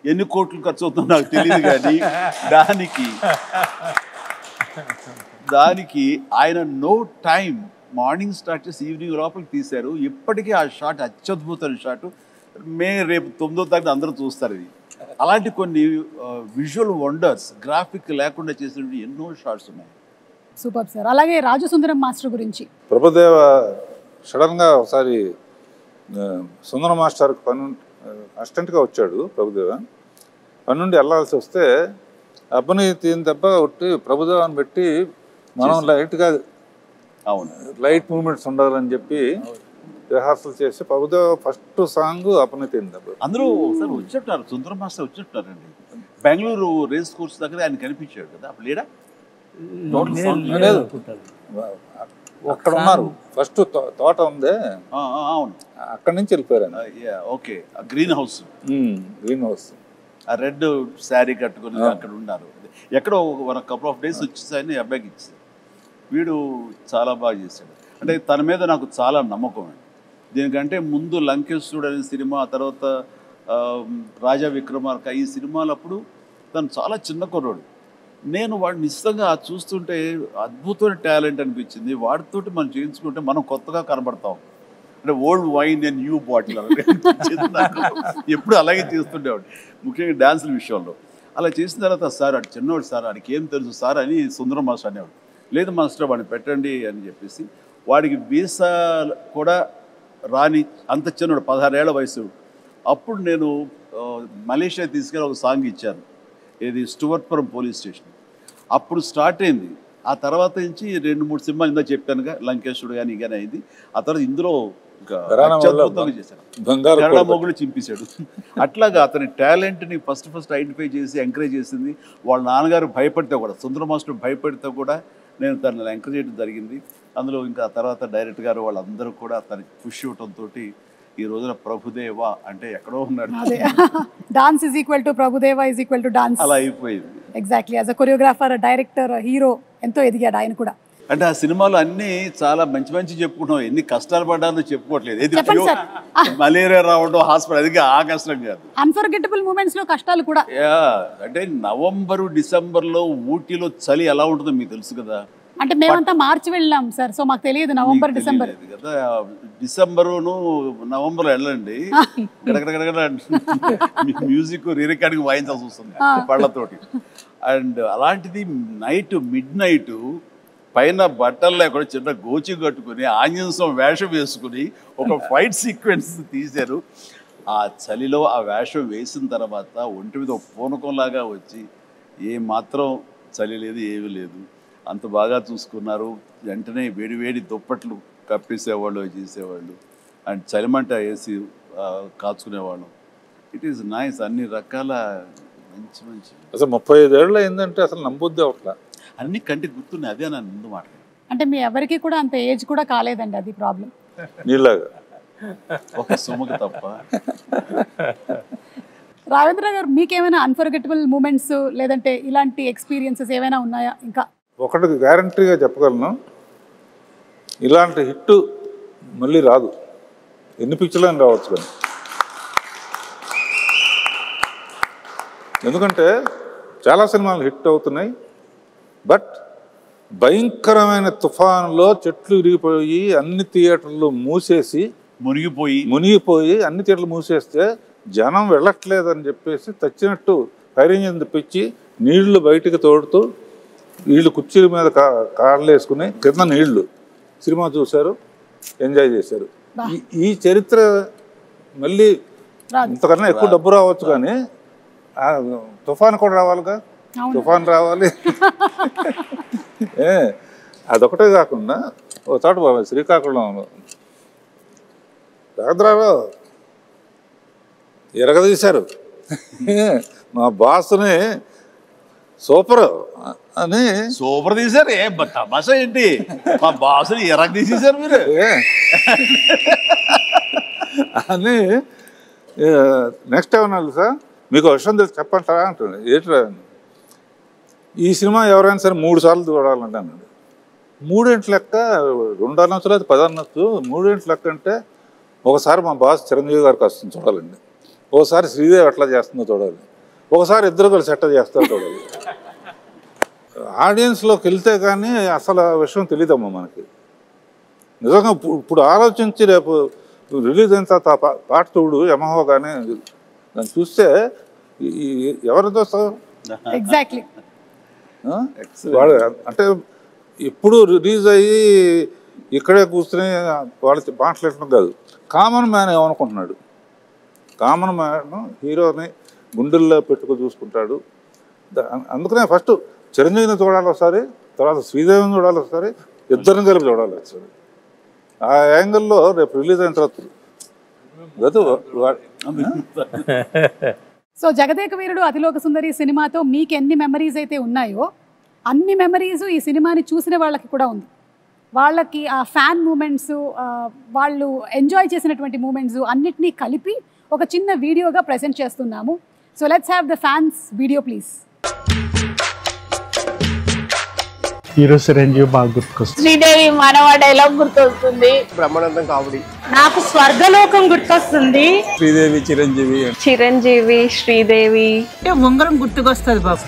S2: ఎన్ని కోట్లు ఖర్చు అవుతుందో నాకు తెలియదు, కానీ దానికి ఆయన నో టైం, మార్నింగ్ స్టార్ట్ చేసి ఈవినింగ్ లోపలికి తీశారు. ఇప్పటికీ ఆ షాట్ అత్యద్భుతమైన షాట్. రేపు 9వ తారీఖు అందరూ చూస్తారు. ఇది అలాంటి కొన్ని విజువల్ వండర్స్ గ్రాఫిక్ లేకుండా చేసిన ఎన్నో షాట్స్ ఉన్నాయి.
S1: Super sir. అలాగే రాజసుందరం మాస్టర్ గురించి,
S4: ప్రభుదేవ సడన్గా ఒకసారి సుందరం మాస్టర్కి అసిస్టెంట్గా వచ్చాడు. ప్రభుదేవ పని నుండి వెళ్ళాల్సి వస్తే అబ్బని తీని దెబ్బ కొట్టి ప్రభుదేవాన్ని పెట్టి మనం లైట్గా లైట్ మూమెంట్స్ ఉండాలని చెప్పి రిహార్సల్ చేసి ప్రభుదేవ ఫస్ట్ సాంగ్ అబ్బని తీని దెబ్బ.
S2: అందరూ ఒకసారి వచ్చేటారు, సుందరం మాస్టర్ వచ్చేటారండి. బెంగళూరు రేస్ కోర్స్ దగ్గర ఆయన కనిపించాడు కదా, అప్పుడు లేడా?
S4: అక్కడ ఉన్నారు, ఫస్ట్ తోట ఉందే,
S2: అవును,
S4: అక్కడి నుంచి వెళ్ళిపోయారు.
S2: Okay, green house,
S4: green house
S2: ఆ రెడ్ శారీ కట్టుకుని అక్కడ ఉన్నారు. ఎక్కడో ఒక కపుల్ ఆఫ్ డేస్ వచ్చేసాయని అబ్బాయికి ఇచ్చారు. వీడు చాలా బాగా చేశాడు. అంటే తన మీద నాకు చాలా నమ్మకం అండి. దీనికంటే ముందు లంకేశ్వరుడు అనే సినిమా, ఆ తర్వాత రాజా విక్రమార్క, ఈ సినిమాలప్పుడు తను చాలా చిన్న కుర్రాడు. నేను వాడిని నిశ్చితంగా చూస్తుంటే అద్భుతమైన టాలెంట్ అనిపించింది. వాడితోటి మనం చేయించుకుంటే మనం కొత్తగా కనబడతాం. అంటే old wine and new bottle అనిపించింది నాకు. ఎప్పుడు అలాగే చేస్తుండేవాడు, ముఖ్యంగా డ్యాన్సుల విషయంలో. అలా చేసిన తర్వాత సార్ అటు చిన్నవాడు సార్, వాడికి ఏం తెలుసు సార్ అని సుందరం మాస్టర్ అనేవాడు. లేదు మాస్టర్ వాడిని పెట్టండి అని చెప్పేసి, వాడికి వీసా కూడా రాని అంత చిన్నవాడు, 16 ఏళ్ల వయసు. అప్పుడు నేను మలేషియా తీసుకెళ్ళి ఒక సాంగ్ ఇచ్చాను, ఇది స్టువర్ట్పురం పోలీస్ స్టేషన్. అప్పుడు స్టార్ట్ అయింది. ఆ తర్వాత నుంచి 2-3 సినిమాలు ఇందా చెప్పానుగా, లంకేశ్వరుడు కానీ కానీ అయింది. ఆ తర్వాత ఇందులో అత్యద్భుతంగా చేశాను, కన్నడ మొగుడు చింపేశాడు. అట్లాగా అతని టాలెంట్ని ఫస్ట్ ఐడెంటిఫై చేసి ఎంకరేజ్ చేసింది. వాళ్ళ నాన్నగారు భయపడితే కూడా, సుందర మాస్టర్ భయపడితే కూడా నేను తనని ఎంకరేజ్ చేయడం జరిగింది. అందులో ఇంకా తర్వాత డైరెక్టర్ గారు వాళ్ళందరూ కూడా తనకి పుష్ ఇవ్వడంతో ఈ రోజున ప్రభుదేవ అంటే ఎక్కడో ఉన్నాడు.
S1: Dance is equal to Prabhudeva is equal to dance
S2: అలా అయిపోయింది.
S1: Exactly. As a choreographer, director, hero ఎంతో ఎదిగాడు ఆయన కూడా.
S2: అంటే ఆ సినిమాలు అన్నీ చాలా మంచి చెప్పుకుంటున్నాం, ఎన్ని కష్టాలు పడ్డారో చెప్పుకోవట్లేదు. మలేరియా రావడం, హాస్పిటల్, అది ఆ కష్టం కాదు.
S1: అన్ఫర్గెటబుల్ మూమెంట్స్ లో కష్టాలు కూడా.
S2: అంటే నవంబరు డిసెంబర్లో ఊటీలో చలి ఎలా ఉంటుందో మీకు తెలుసు కదా.
S1: అంటే మేమంతా మార్చి వెళ్ళాం సార్, సో మాకు తెలియదు నవంబర్ డిసెంబర్
S2: కదా. డిసెంబరును నవంబర్లో వెళ్ళండి, మ్యూజిక్ రికార్డింగ్ వాయించాల్సి వస్తుంది పళ్ళతోటి. అండ్ అలాంటిది మిడ్ నైట్ పైన బట్టలు లేకుండా చిన్న గోచి కట్టుకుని ఆంజనేయం వేషం వేసుకుని ఒక ఫైట్ సీక్వెన్స్ తీశారు. ఆ చలిలో ఆ వేషం వేసిన తర్వాత ఒంటి మీద ఒక పూనకంలాగా వచ్చి ఏ మాత్రం చలి లేదు, ఏమీ లేదు, అంత బాగా చూసుకున్నారు. వెంటనే వేడి దుప్పట్లు కప్పేసేవాళ్ళు, చేసేవాళ్ళు. అండ్ చలిమంట వేసి కాచుకునేవాళ్ళు. It is nice. అన్ని రకాల మంచి
S4: అసలు 35 ఏళ్ళు అయిందంటే అసలు నమ్మొద్దే అట్లా
S2: అన్ని కంటికి గుర్తున్నాయి. అదే నన్ను ముందు మాట్లాడు.
S1: అంటే మీ ఎవరికి కూడా అంత ఏజ్ కూడా కాలేదండి, అది ప్రాబ్లం.
S4: నీలాగా
S2: ఒక సుమకు తప్ప.
S1: రాఘవేంద్ర గారు మీకేమైనా అన్ఫర్గెటబుల్ మూమెంట్స్ లేదంటే ఇలాంటి ఎక్స్పీరియన్సెస్ ఏమైనా ఉన్నాయా? ఇంకా
S4: ఒకటి గ్యారంటీగా చెప్పగలను, ఇలాంటి హిట్ మళ్ళీ రాదు. ఎన్ని పిక్చర్లని రావచ్చు కానీ. ఎందుకంటే చాలా సినిమాలు హిట్ అవుతున్నాయి, బట్ భయంకరమైన తుఫానులో చెట్లు విరిగిపోయి అన్ని థియేటర్లు మునిగిపోయి అన్ని థియేటర్లు మూసేస్తే జనం వెళ్ళట్లేదని చెప్పేసి తచ్చినట్టు ఫైర్ ఇంజిన్ తెప్పించి నీళ్లు బయటికి తోడుతూ వీళ్ళు కుర్చీల మీద కాళ్ళు వేసుకుని కింద నీళ్లు సినిమా చూశారు, ఎంజాయ్ చేశారు. ఈ చరిత్ర మళ్ళీ ఇంతకన్నా ఎక్కువ డబ్బు రావచ్చు కానీ తుఫాన్ కూడా రావాలిగా. తుఫాన్ రావాలి. అదొకటే కాకుండా ఓ చోట బాబా శ్రీకాకుళంలో రాఘవేంద్రరావు ఎరగదీశారు. మా బాస్ని సూపర్ అని
S2: సూపర్ తీశారు. తమాషా ఏంటి, మా బాసుని ఎరగ తీసేశారు మీరు
S4: అని. నెక్స్ట్ ఏమన్నా సార్ మీకు విషయం తెలిసి చెప్పంటారా అంటుంది. ఏంటి ఈ సినిమా ఎవరైనా సరే 3 సార్లు చూడాలంటే అన్నాడు. 3 ఇంటి లెక్క 2 అనొచ్చు లేదా 10 అనొచ్చు. 3 ఇంటి లెక్క అంటే ఒకసారి మా బాస్ చిరంజీవి గారికి వస్తుంది చూడాలండి, ఒకసారి శ్రీదేవి ఎట్లా చేస్తుందో చూడాలి, ఒకసారి ఇద్దరు కలిసి ఎట్లా చేస్తారో చూడాలి. ఆడియన్స్లోకి వెళ్తే కానీ అసలు విషయం తెలియదమ్మా మనకి. నిజంగా ఇప్పుడు ఆలోచించి రేపు రిలీజ్ అయిన తర్వాత పాట చూడు యమహో కానీ దాన్ని చూస్తే ఎవరితో
S1: ఎగ్జాక్ట్లీ
S4: వాడు అంటే ఇప్పుడు రిలీజ్ అయ్యి ఇక్కడే కూర్చుని వాళ్ళు మాట్లాడటం కాదు, కామన్ మ్యాన్ ఏమనుకుంటున్నాడు. కామన్ మ్యాన్ హీరోని గుండెల్లో పెట్టుకు చూసుకుంటాడు. అందుకనే ఫస్ట్ చిరంజీవిని చూడాలి ఒకసారి, తర్వాత శ్రీదేవిని చూడాలి ఒకసారి, ఇద్దరిని కలిపి చూడాలి ఒకసారి. ఆ యాంగిల్లో రేపు రిలీజ్ అయిన తర్వాత
S1: సో జగదేక వీరుడు అతిలోక సుందరి సినిమాతో మీకు ఎన్ని మెమరీస్ అయితే ఉన్నాయో అన్ని మెమరీస్ ఈ సినిమాని చూసిన వాళ్ళకి కూడా ఉంది. వాళ్ళకి ఆ ఫ్యాన్ మూమెంట్స్, వాళ్ళు ఎంజాయ్ చేసినటువంటి మూమెంట్స్ అన్నిటినీ కలిపి ఒక చిన్న వీడియోగా ప్రెజెంట్ చేస్తున్నాము. So let's have the fans video please.
S6: Hero Chiranjeevi బాగా గుర్తుకొస్తుంది.
S7: శ్రీదేవి మానవ డైలాగ్ గుర్తొస్తుంది.
S8: బ్రహ్మానందం కామెడీ.
S7: నాకు స్వర్గలోకం గుర్తొస్తుంది.
S6: శ్రీదేవి
S7: చిరంజీవి శ్రీదేవి
S9: ఉంగరం గుర్తుకొస్తుంది బాబు.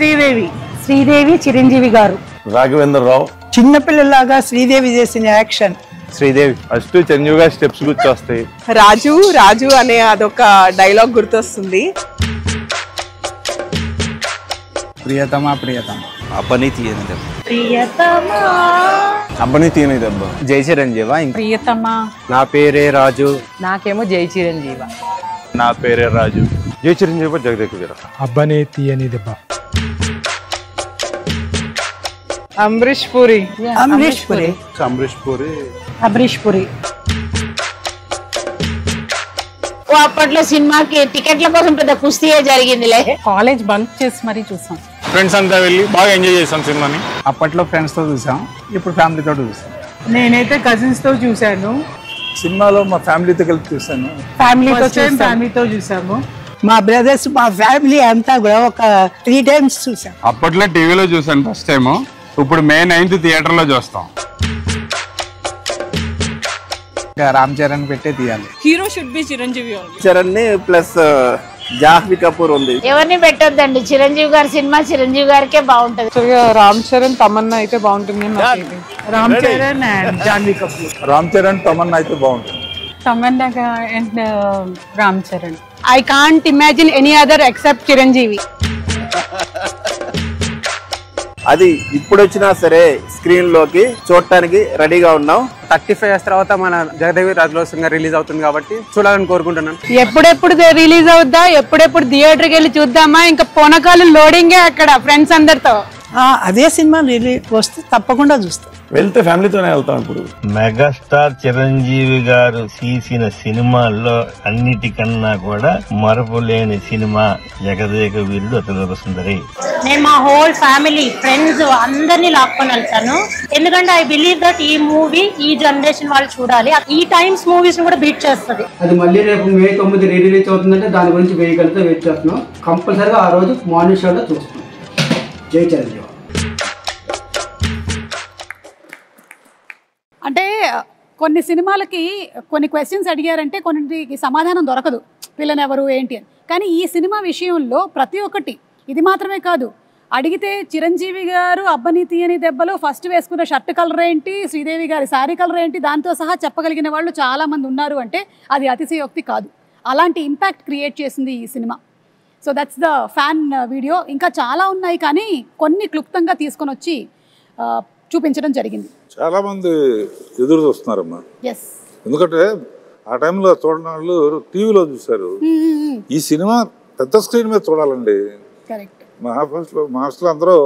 S7: శ్రీదేవి చిరంజీవి గారు.
S6: రాఘవేంద్రరావు
S9: చిన్నపిల్లలాగా శ్రీదేవి చేసిన యాక్షన్.
S6: శ్రీదేవి ఫస్ట్ చిరంజీవి గారి స్టెప్స్ గుర్తొస్తాయి.
S9: రాజు అనే అదొక డైలాగ్ గుర్తొస్తుంది.
S6: ప్రియతమా అబ్బని తీయని దెబ్బ. జై చిరంజీవా.
S7: ప్రియతమా.
S6: నా పేరే రాజు.
S9: నాకేమో జై చిరంజీవ.
S6: నా పేరే రాజు. జై చిరంజీవి జగదేక వీర. అబ్బని తీయని దెబ్బ.
S9: అమరీష్ పురి.
S7: అప్పట్లో సినిమాకి టికెట్ల కోసం పెద్ద కుస్తీయే జరిగిందిలే.
S9: కాలేజ్ బంక్ చేసి మరీ చూసాం.
S6: ఫ్రెండ్స్ అంతా వెళ్ళి బాగా ఎంజాయ్ చేసాం సినిమాని. అప్పట్లో ఫ్రెండ్స్ తో చూసాం, ఇప్పుడు ఫ్యామిలీతో చూసాం.
S9: నేనైతే కజిన్స్ తో చూసాను.
S6: సినిమాలో మా ఫ్యామిలీతో కలిపి చూసాను.
S9: ఫ్యామిలీతో చూసాము. మా బ్రదర్స్ మా ఫ్యామిలీ అంతా కూడా ఒక 3 times చూసాం.
S6: అప్పట్లో టీవీలో చూసాను ఫస్ట్ టైం, ఇప్పుడు May 9th థియేటర్లో చూస్తాం. రామ్ చరణ్ పెట్టే తీయాలి.
S9: Hero should be Chiranjeevi.
S8: Charan ని ప్లస్ జాహ్నవి కపూర్ ఉంది.
S7: ఎవరిని పెట్టొద్దండి, చిరంజీవి గారి సినిమా చిరంజీవి గారికే బాగుంటది.
S9: రామ్ చరణ్ తమన్నా అయితే బాగుంటుంది. రామ్ చరణ్ అండ్ జాహ్నవి కపూర్.
S6: రామ్ చరణ్ తమన్నా అయితే బాగుంటుంది.
S9: Tamannaah and Ram Charan. I can't imagine any other except Chiranjeevi.
S8: అది ఇప్పుడు వచ్చినా సరే స్క్రీన్ లోకి చూడటానికి రెడీగా ఉన్నాం.
S10: 35 years తర్వాత మన జగదేవి రాజులోసంగా రిలీజ్ అవుతుంది కాబట్టి చూడాలని కోరుకుంటున్నాను.
S9: ఎప్పుడెప్పుడు రిలీజ్ అవుద్దా, ఎప్పుడెప్పుడు థియేటర్కి వెళ్ళి చూద్దామా, ఇంకా పోనకాలు లోడింగే అక్కడ ఫ్రెండ్స్ అందరితో. అదే సినిమా రిలీజ్ వస్తే తప్పకుండా చూస్తాం.
S5: వెళ్తే ఫ్యామిలీతోనే వెళ్తాం. ఇప్పుడు
S11: మెగాస్టార్ చిరంజీవి గారు తీసిన సినిమాల్లో అన్నిటికన్నా కూడా మరపులేని సినిమా జగదేక వీరుడు అతిలోక సుందరి.
S12: నేను మా హోల్ ఫ్యామిలీ ఫ్రెండ్స్ అందరినీ లాక్కొని వెళ్తాను. ఎందుకంటే ఐ బిలీవ్ దట్ ఈ మూవీ ఈ జనరేషన్ వాళ్ళు చూడాలి. ఈ టైమ్స్ మూవీస్ కూడా బీట్ చేస్తుంది.
S13: అది మళ్ళీ రేపు May 9 రిలీజ్ అవుతుందంటే దాని గురించి వేయగలిగితే వెయిట్ చేస్తున్నాం. కంపల్సరీగా ఆ రోజు మార్నింగ్ షోలో చూస్తున్నాం. జై చిరంజీవి.
S1: అంటే కొన్ని సినిమాలకి కొన్ని క్వశ్చన్స్ అడిగారంటే కొన్నిటికి సమాధానం దొరకదు, పిల్లని ఎవరు ఏంటి అని. కానీ ఈ సినిమా విషయంలో ప్రతి ఒక్కటి, ఇది మాత్రమే కాదు, అడిగితే చిరంజీవి గారు అబ్బని తీయని దెబ్బలో ఫస్ట్ వేసుకున్న షర్ట్ కలర్ ఏంటి, శ్రీదేవి గారి శారీ కలర్ ఏంటి, దాంతో సహా చెప్పగలిగిన వాళ్ళు చాలామంది ఉన్నారు అంటే అది అతిశయోక్తి కాదు. అలాంటి ఇంపాక్ట్ క్రియేట్ చేసింది ఈ cinema. So that's the fan video. ఇంకా చాలా ఉన్నాయి కానీ కొన్ని క్లుప్తంగా తీసుకొని వచ్చి చూపించడం జరిగింది.
S4: చాలా మంది ఎదురు చూస్తున్నారమ్మా.
S1: ఎస్,
S4: ఎందుకంటే ఆ టైంలో చూడని వాళ్ళు టీవీలో చూశారు. ఈ సినిమా పెద్ద స్క్రీన్ మీద చూడాలండి.
S1: కరెక్ట్.
S4: మా హాస్టల్లో అందరూ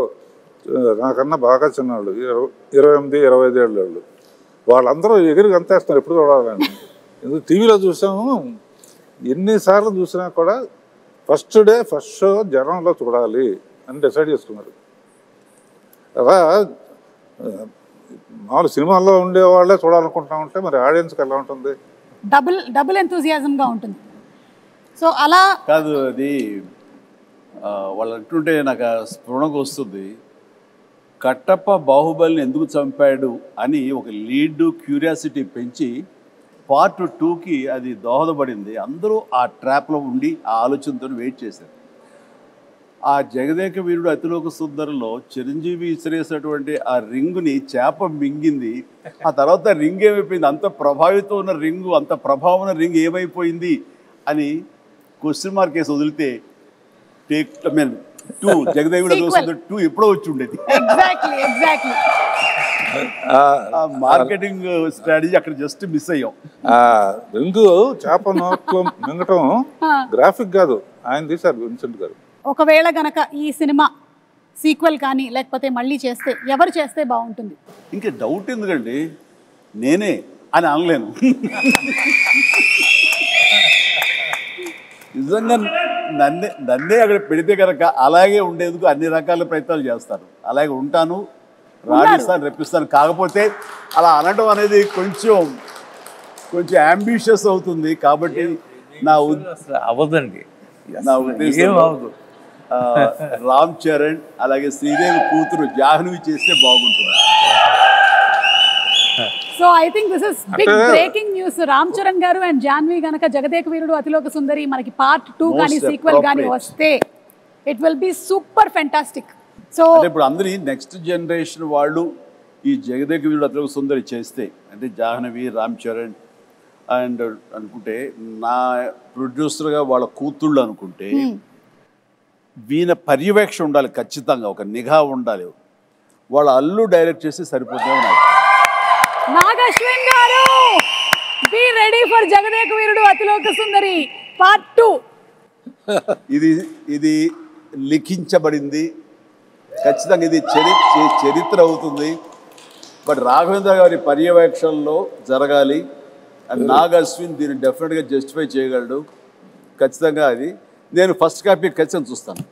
S4: నాకన్నా బాగా చిన్నవాళ్ళు, 28-25 ఏళ్ళ వాళ్ళు. వాళ్ళందరూ ఎగిరి గంతేస్తున్నారు ఎప్పుడు చూడాలని. ఎందుకు టీవీలో చూసాము, ఎన్నిసార్లు చూసినా కూడా ఫస్ట్ డే ఫస్ట్ షో జనంలో చూడాలి అని డిసైడ్ చేసుకున్నారు. అలా మామూలు సినిమాల్లో ఉండేవాళ్ళే చూడాలనుకుంటా ఉంటే మరి ఆడియన్స్కి ఎలా ఉంటుంది?
S1: డబుల్ ఎంతూజియాజంగా ఉంటుంది. సో అలా
S2: కాదు, అది వాళ్ళు అంటుంటే నాకు స్ఫురణకు వస్తుంది. కట్టప్ప బాహుబలిని ఎందుకు చంపాడు అని ఒక లీడ్ క్యూరియాసిటీ పెంచి పార్ట్ 2కి అది దోహదపడింది. అందరూ ఆ ట్రాప్లో ఉండి ఆ ఆలోచనతో వెయిట్ చేశారు. ఆ జగదేక వీరుడు అతిలోక సుందరిలో చిరంజీవి విసిరేసినటువంటి ఆ రింగుని చేప మింగింది. ఆ తర్వాత రింగ్ ఏమైపోయింది, అంత ప్రభావితం ఉన్న రింగు, అంత ప్రభావం ఉన్న రింగ్ ఏమైపోయింది అని క్వశ్చన్ మార్క్ వేసి వదిలితే టేక్ 2 జగదేవుడు అతిలోక సుందరి 2 ఎప్పుడో వచ్చి ఉండేది. మార్కెటింగ్ స్ట్రాటజీ అక్కడ జస్ట్ మిస్ అయ్యాం.
S4: రింగు చేప నోట్లో మింగటం గ్రాఫిక్ కాదు, ఆయన తీశారు విన్సెంట్ గారు.
S1: ఒకవేళ గనక ఈ సినిమా సీక్వెల్ కానీ లేకపోతే మళ్ళీ చేస్తే ఎవరు చేస్తే బాగుంటుంది?
S2: ఇంకా డౌట్ ఎందుకండి, నేనే అని అనలేను. నిజంగా నన్నే అక్కడ పెడితే కనుక అలాగే ఉండేందుకు అన్ని రకాల ప్రయత్నాలు చేస్తాను. అలాగే ఉంటాను, రాణిస్తాను, రెప్పిస్తాను. కాకపోతే అలా అనడం అనేది కొంచెం అంబిషియస్ అవుతుంది. కాబట్టి
S5: అవ్వదండి,
S2: నా ఉద్దేశం రామ్ చరణ్ అలాగే శ్రీదేవి కూతురు జాహ్నవి చేస్తే బాగుంటుంది.
S1: So I think this is big breaking news. Ram Charan గారు అండ్ జాహ్నవి గనక జగదేక వీరుడు అతిలోక సుందరి మనకి పార్ట్ 2 కానీ సీక్వెల్ కానీ వస్తే it will be super fantastic. So
S2: ఇప్పుడు అందరి నెక్స్ట్ జనరేషన్ వాళ్ళు ఈ జగదేక వీరుడు అతిలోక సుందరి చేస్తే, అంటే జాహ్నవి, రామ్ చరణ్ అండ్ అనుకుంటే నా ప్రొడ్యూసర్గా వాళ్ళ కూతుళ్ళు అనుకుంటే వీణ పర్యవేక్షణ ఉండాలి, ఖచ్చితంగా ఒక నిఘా ఉండాలి. వాళ్ళ అల్లు డైరెక్ట్ చేసి సరిపోతుంది.
S1: నాగశ్విన్ గారు, be ready for Jagadeka Veerudu Athiloka Sundari part 2.
S2: ఇది లిఖించబడింది, ఖచ్చితంగా ఇది చరిత్ర అవుతుంది. బట్ రాఘవేంద్ర గారి పర్యవేక్షణలో జరగాలి. అండ్ నాగశ్విన్ దీన్ని డెఫినెట్గా జస్టిఫై చేయగలడు. ఖచ్చితంగా అది నేను ఫస్ట్ కాపీ ఖచ్చితంగా చూస్తాను.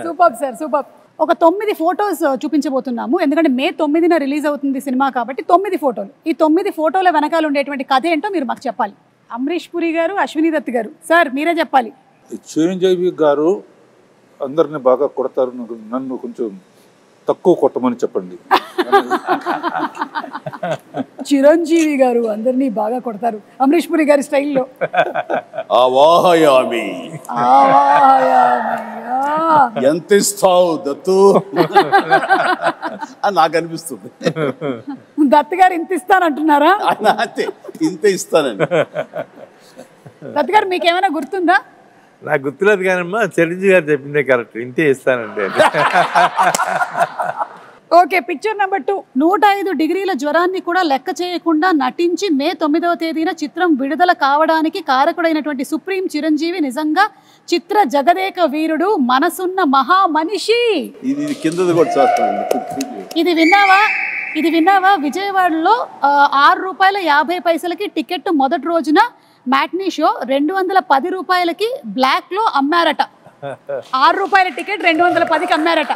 S1: Super sir, super. ఒక 9 ఫోటోస్ చూపించబోతున్నాము. ఎందుకంటే May 9న రిలీజ్ అవుతుంది సినిమా కాబట్టి 9 ఫోటోలు. ఈ 9 ఫోటోల వెనకాల ఉండేటువంటి కథ ఏంటో మీరు మాకు చెప్పాలి. అమరీష్ పురి గారు, అశ్విని దత్ గారు, సార్ మీరే చెప్పాలి.
S4: చిరంజీవి గారు అందరిని బాగా కొడతారు, నన్ను కొంచెం తక్కువ కొట్టమని చెప్పండి.
S1: చిరంజీవి గారు అందరినీ బాగా కొడతారు అమరీష్ పురి గారి స్టైల్లో.
S2: ఎంత ఇస్తావు దత్తు అని నాకు అనిపిస్తుంది.
S1: దత్ గారు ఇంత ఇస్తానంటున్నారా?
S2: ఇంత ఇస్తానండి.
S1: దత్ గారు మీకేమైనా గుర్తుందా?
S5: నాకు గుర్తులేదు కానమ్మా, చిరంజీవి గారు చెప్పిందే కరెక్ట్, ఇంతే ఇస్తానండి.
S1: Okay, picture number 2. 105 డిగ్రీల జ్వరాన్ని కూడా లెక్క చేయకుండా నటించి మే 9వ తేదీన చిత్రం విడుదల కావడానికి కారకుడైనటువంటి సుప్రీం చిరంజీవి నిజంగా చిత్ర జగదేక వీరుడు, మనసున్న మహా మనిషి.
S2: ఇది కిందది కూడా చూస్తాను.
S1: ఇది విన్నావా? విజయవాడలో ₹6.50 టికెట్ మొదటి రోజున మ్యాట్నీ షో 210 రూపాయలకి బ్లాక్ లో అమ్మారట. ₹6 టికెట్ 210కి అమ్మారట.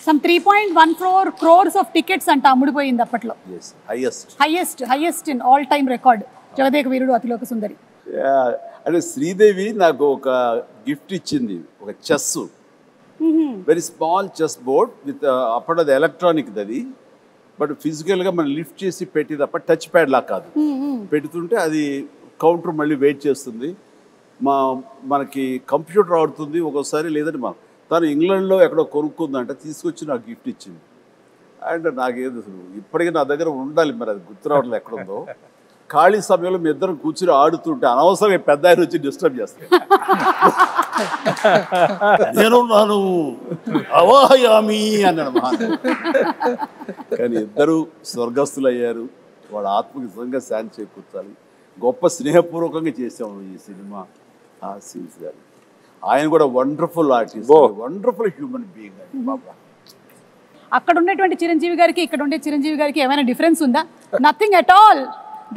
S1: సమ్ 3.14 crores ఆఫ్ టికెట్స్ అంట అమ్ముడిపోయింది అప్పట్లో. Highest in all time record Jagadeka Veerudu Athiloka Sundari.
S2: అంటే శ్రీదేవి నాకు ఒక గిఫ్ట్ ఇచ్చింది, ఒక chess, very small chess board with అప్పుడు అది ఎలక్ట్రానిక్ అది, బట్ ఫిజికల్గా మనం లిఫ్ట్ చేసి పెట్టి తప్ప టచ్ ప్యాడ్ లా కాదు. పెడుతుంటే అది కౌంటర్ మళ్ళీ వెయిట్ చేస్తుంది. మనకి కంప్యూటర్ ఆడుతుంది ఒక్కోసారి, లేదంటే తను ఇంగ్లాండ్లో ఎక్కడో కొనుక్కుందంటే తీసుకొచ్చి నాకు గిఫ్ట్ ఇచ్చింది. అండ్ నాకేదో ఇప్పటికీ నా దగ్గర ఉండాలి, మరి అది గుర్తు రావట్లేదు ఎక్కడుందో. ఖాళీ సమయంలో మీ ఇద్దరం కూర్చుని ఆడుతుంటే అనవసరంగా పెద్ద ఆయన వచ్చి డిస్టర్బ్ చేస్తాను. నేనున్నాను అవాహయామి అన్నాడు మహాన్. కానీ ఇద్దరు స్వర్గస్థులు అయ్యారు. వాళ్ళ ఆత్మకి నిజంగా శాంతి చేకూర్చాలి. గొప్ప స్నేహపూర్వకంగా చేసాము ఈ సినిమా. ఆ సీన్స్ గారు ఆయన కూడా wonderful artist, wonderful human being అండి బాబా.
S1: అక్కడ ఉన్నటువంటి చిరంజీవి గారికి ఇక్కడ ఉండే చిరంజీవి గారికి ఏమైనా డిఫరెన్స్ ఉందా? Nothing at all.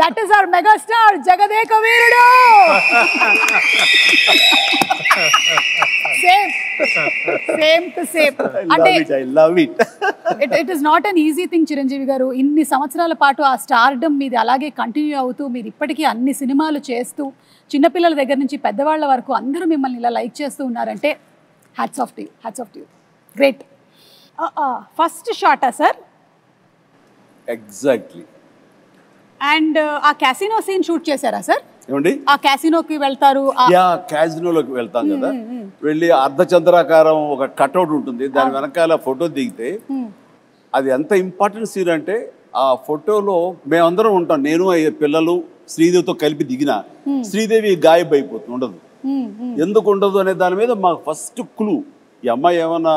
S1: That is our megastar Jagadeka Veerudu. Same to same. అంటే it is not an easy thing Chiranjeevi garu. ఇన్ని సంవత్సరాల పాటు ఆ స్టార్డమ్ మీది అలాగే కంటిన్యూ అవుతూ మీరు ఇప్పటికీ అన్ని సినిమాలు చేస్తూ చిన్నపిల్లల దగ్గర నుంచి పెద్దవాళ్ళ వరకు అందరూ మిమ్మల్ని ఇలా లైక్ చేస్తూ ఉన్నారంటే hats off to you. Great. First షాటా సార్?
S2: ఎగ్జాక్ట్లీ.
S1: అండ్ ఆ క్యాసినో సీన్ షూట్ చేశారా సార్?
S2: ఏమండి?
S1: ఆ క్యాసినోకి వెళ్తారు.
S2: క్యాసినోలోకి వెళ్తాం కదా, వెళ్ళి అర్ధచంద్రాకారం ఒక కట్అవుట్ ఉంటుంది, దాని వెనకాల ఫోటో దిగితే అది ఎంత ఇంపార్టెంట్ సీన్ అంటే ఆ ఫోటోలో మేమందరం ఉంటాం. నేను పిల్లలు శ్రీదేవితో కలిపి దిగిన శ్రీదేవి గాయబ్ అయిపోతుంది, ఉండదు. ఎందుకు ఉండదు అనే దాని మీద మాకు ఫస్ట్ క్లూ, ఈ అమ్మాయి ఏమన్నా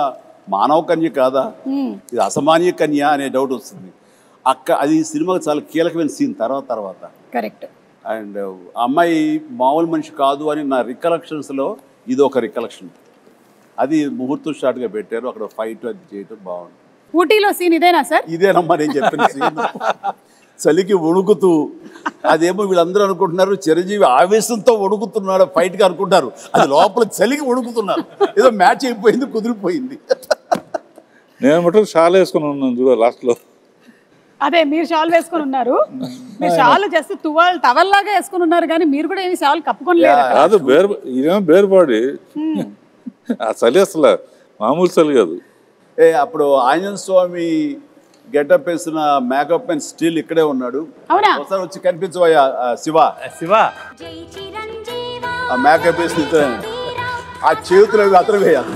S2: మానవ కన్య కాదా, ఇది అసామాన్య కన్య అనే డౌట్ వస్తుంది. అది సినిమాకి చాలా కీలకమైన సీన్ తర్వాత.
S1: కరెక్ట్.
S2: అండ్ అమ్మాయి మామూలు మనిషి కాదు అని నా రికలెక్షన్స్లో ఇది ఒక రికలెక్షన్. అది ముహూర్తం షాట్గా పెట్టారు. అక్కడ ఫైట్ అది చేయటం బాగుంది.
S1: ఊటీలో సీన్ ఇదేనా సార్?
S2: ఇదేనమ్మా నేను చెప్పిన సీన్. చలికి వణుకుతూ, అదేమో వీళ్ళందరూ అనుకుంటున్నారు చిరంజీవి ఆవేశంతో వణుకుతున్నాడు ఫైట్గా అనుకుంటారు, అది లోపల చలికి వణుకుతున్నారు. ఏదో మ్యాచ్ అయిపోయింది, కుదిరిపోయింది.
S4: నేను మటుకు షాల్ వేసుకుని ఉన్నాను చూడ లాస్ట్లో.
S1: అదే మీరు షాల్ వేసుకుని ఉన్నారు. మీరు షాల్ జస్ట్ టవల్ లాగా వేసుకుని ఉన్నారు, కానీ మీరు కూడా ఏమి షాల్ కప్పుకొని లేదు.
S4: కాదు, ఇదేమో బేర్ బాడీ. ఆ చలి అసలు మామూలు చలి కాదు.
S2: అప్పుడు ఆంజనేయ స్వామి గెటప్ వేసిన మేకప్ అండ్ స్టిల్ ఇక్కడే ఉన్నాడు.
S1: అవునా?
S2: ఒకసారి వచ్చి కనిపించవయ్యా శివ. ఆ మేకప్ వేసిన ఆ చేతులు అవి అతను వేయాలి.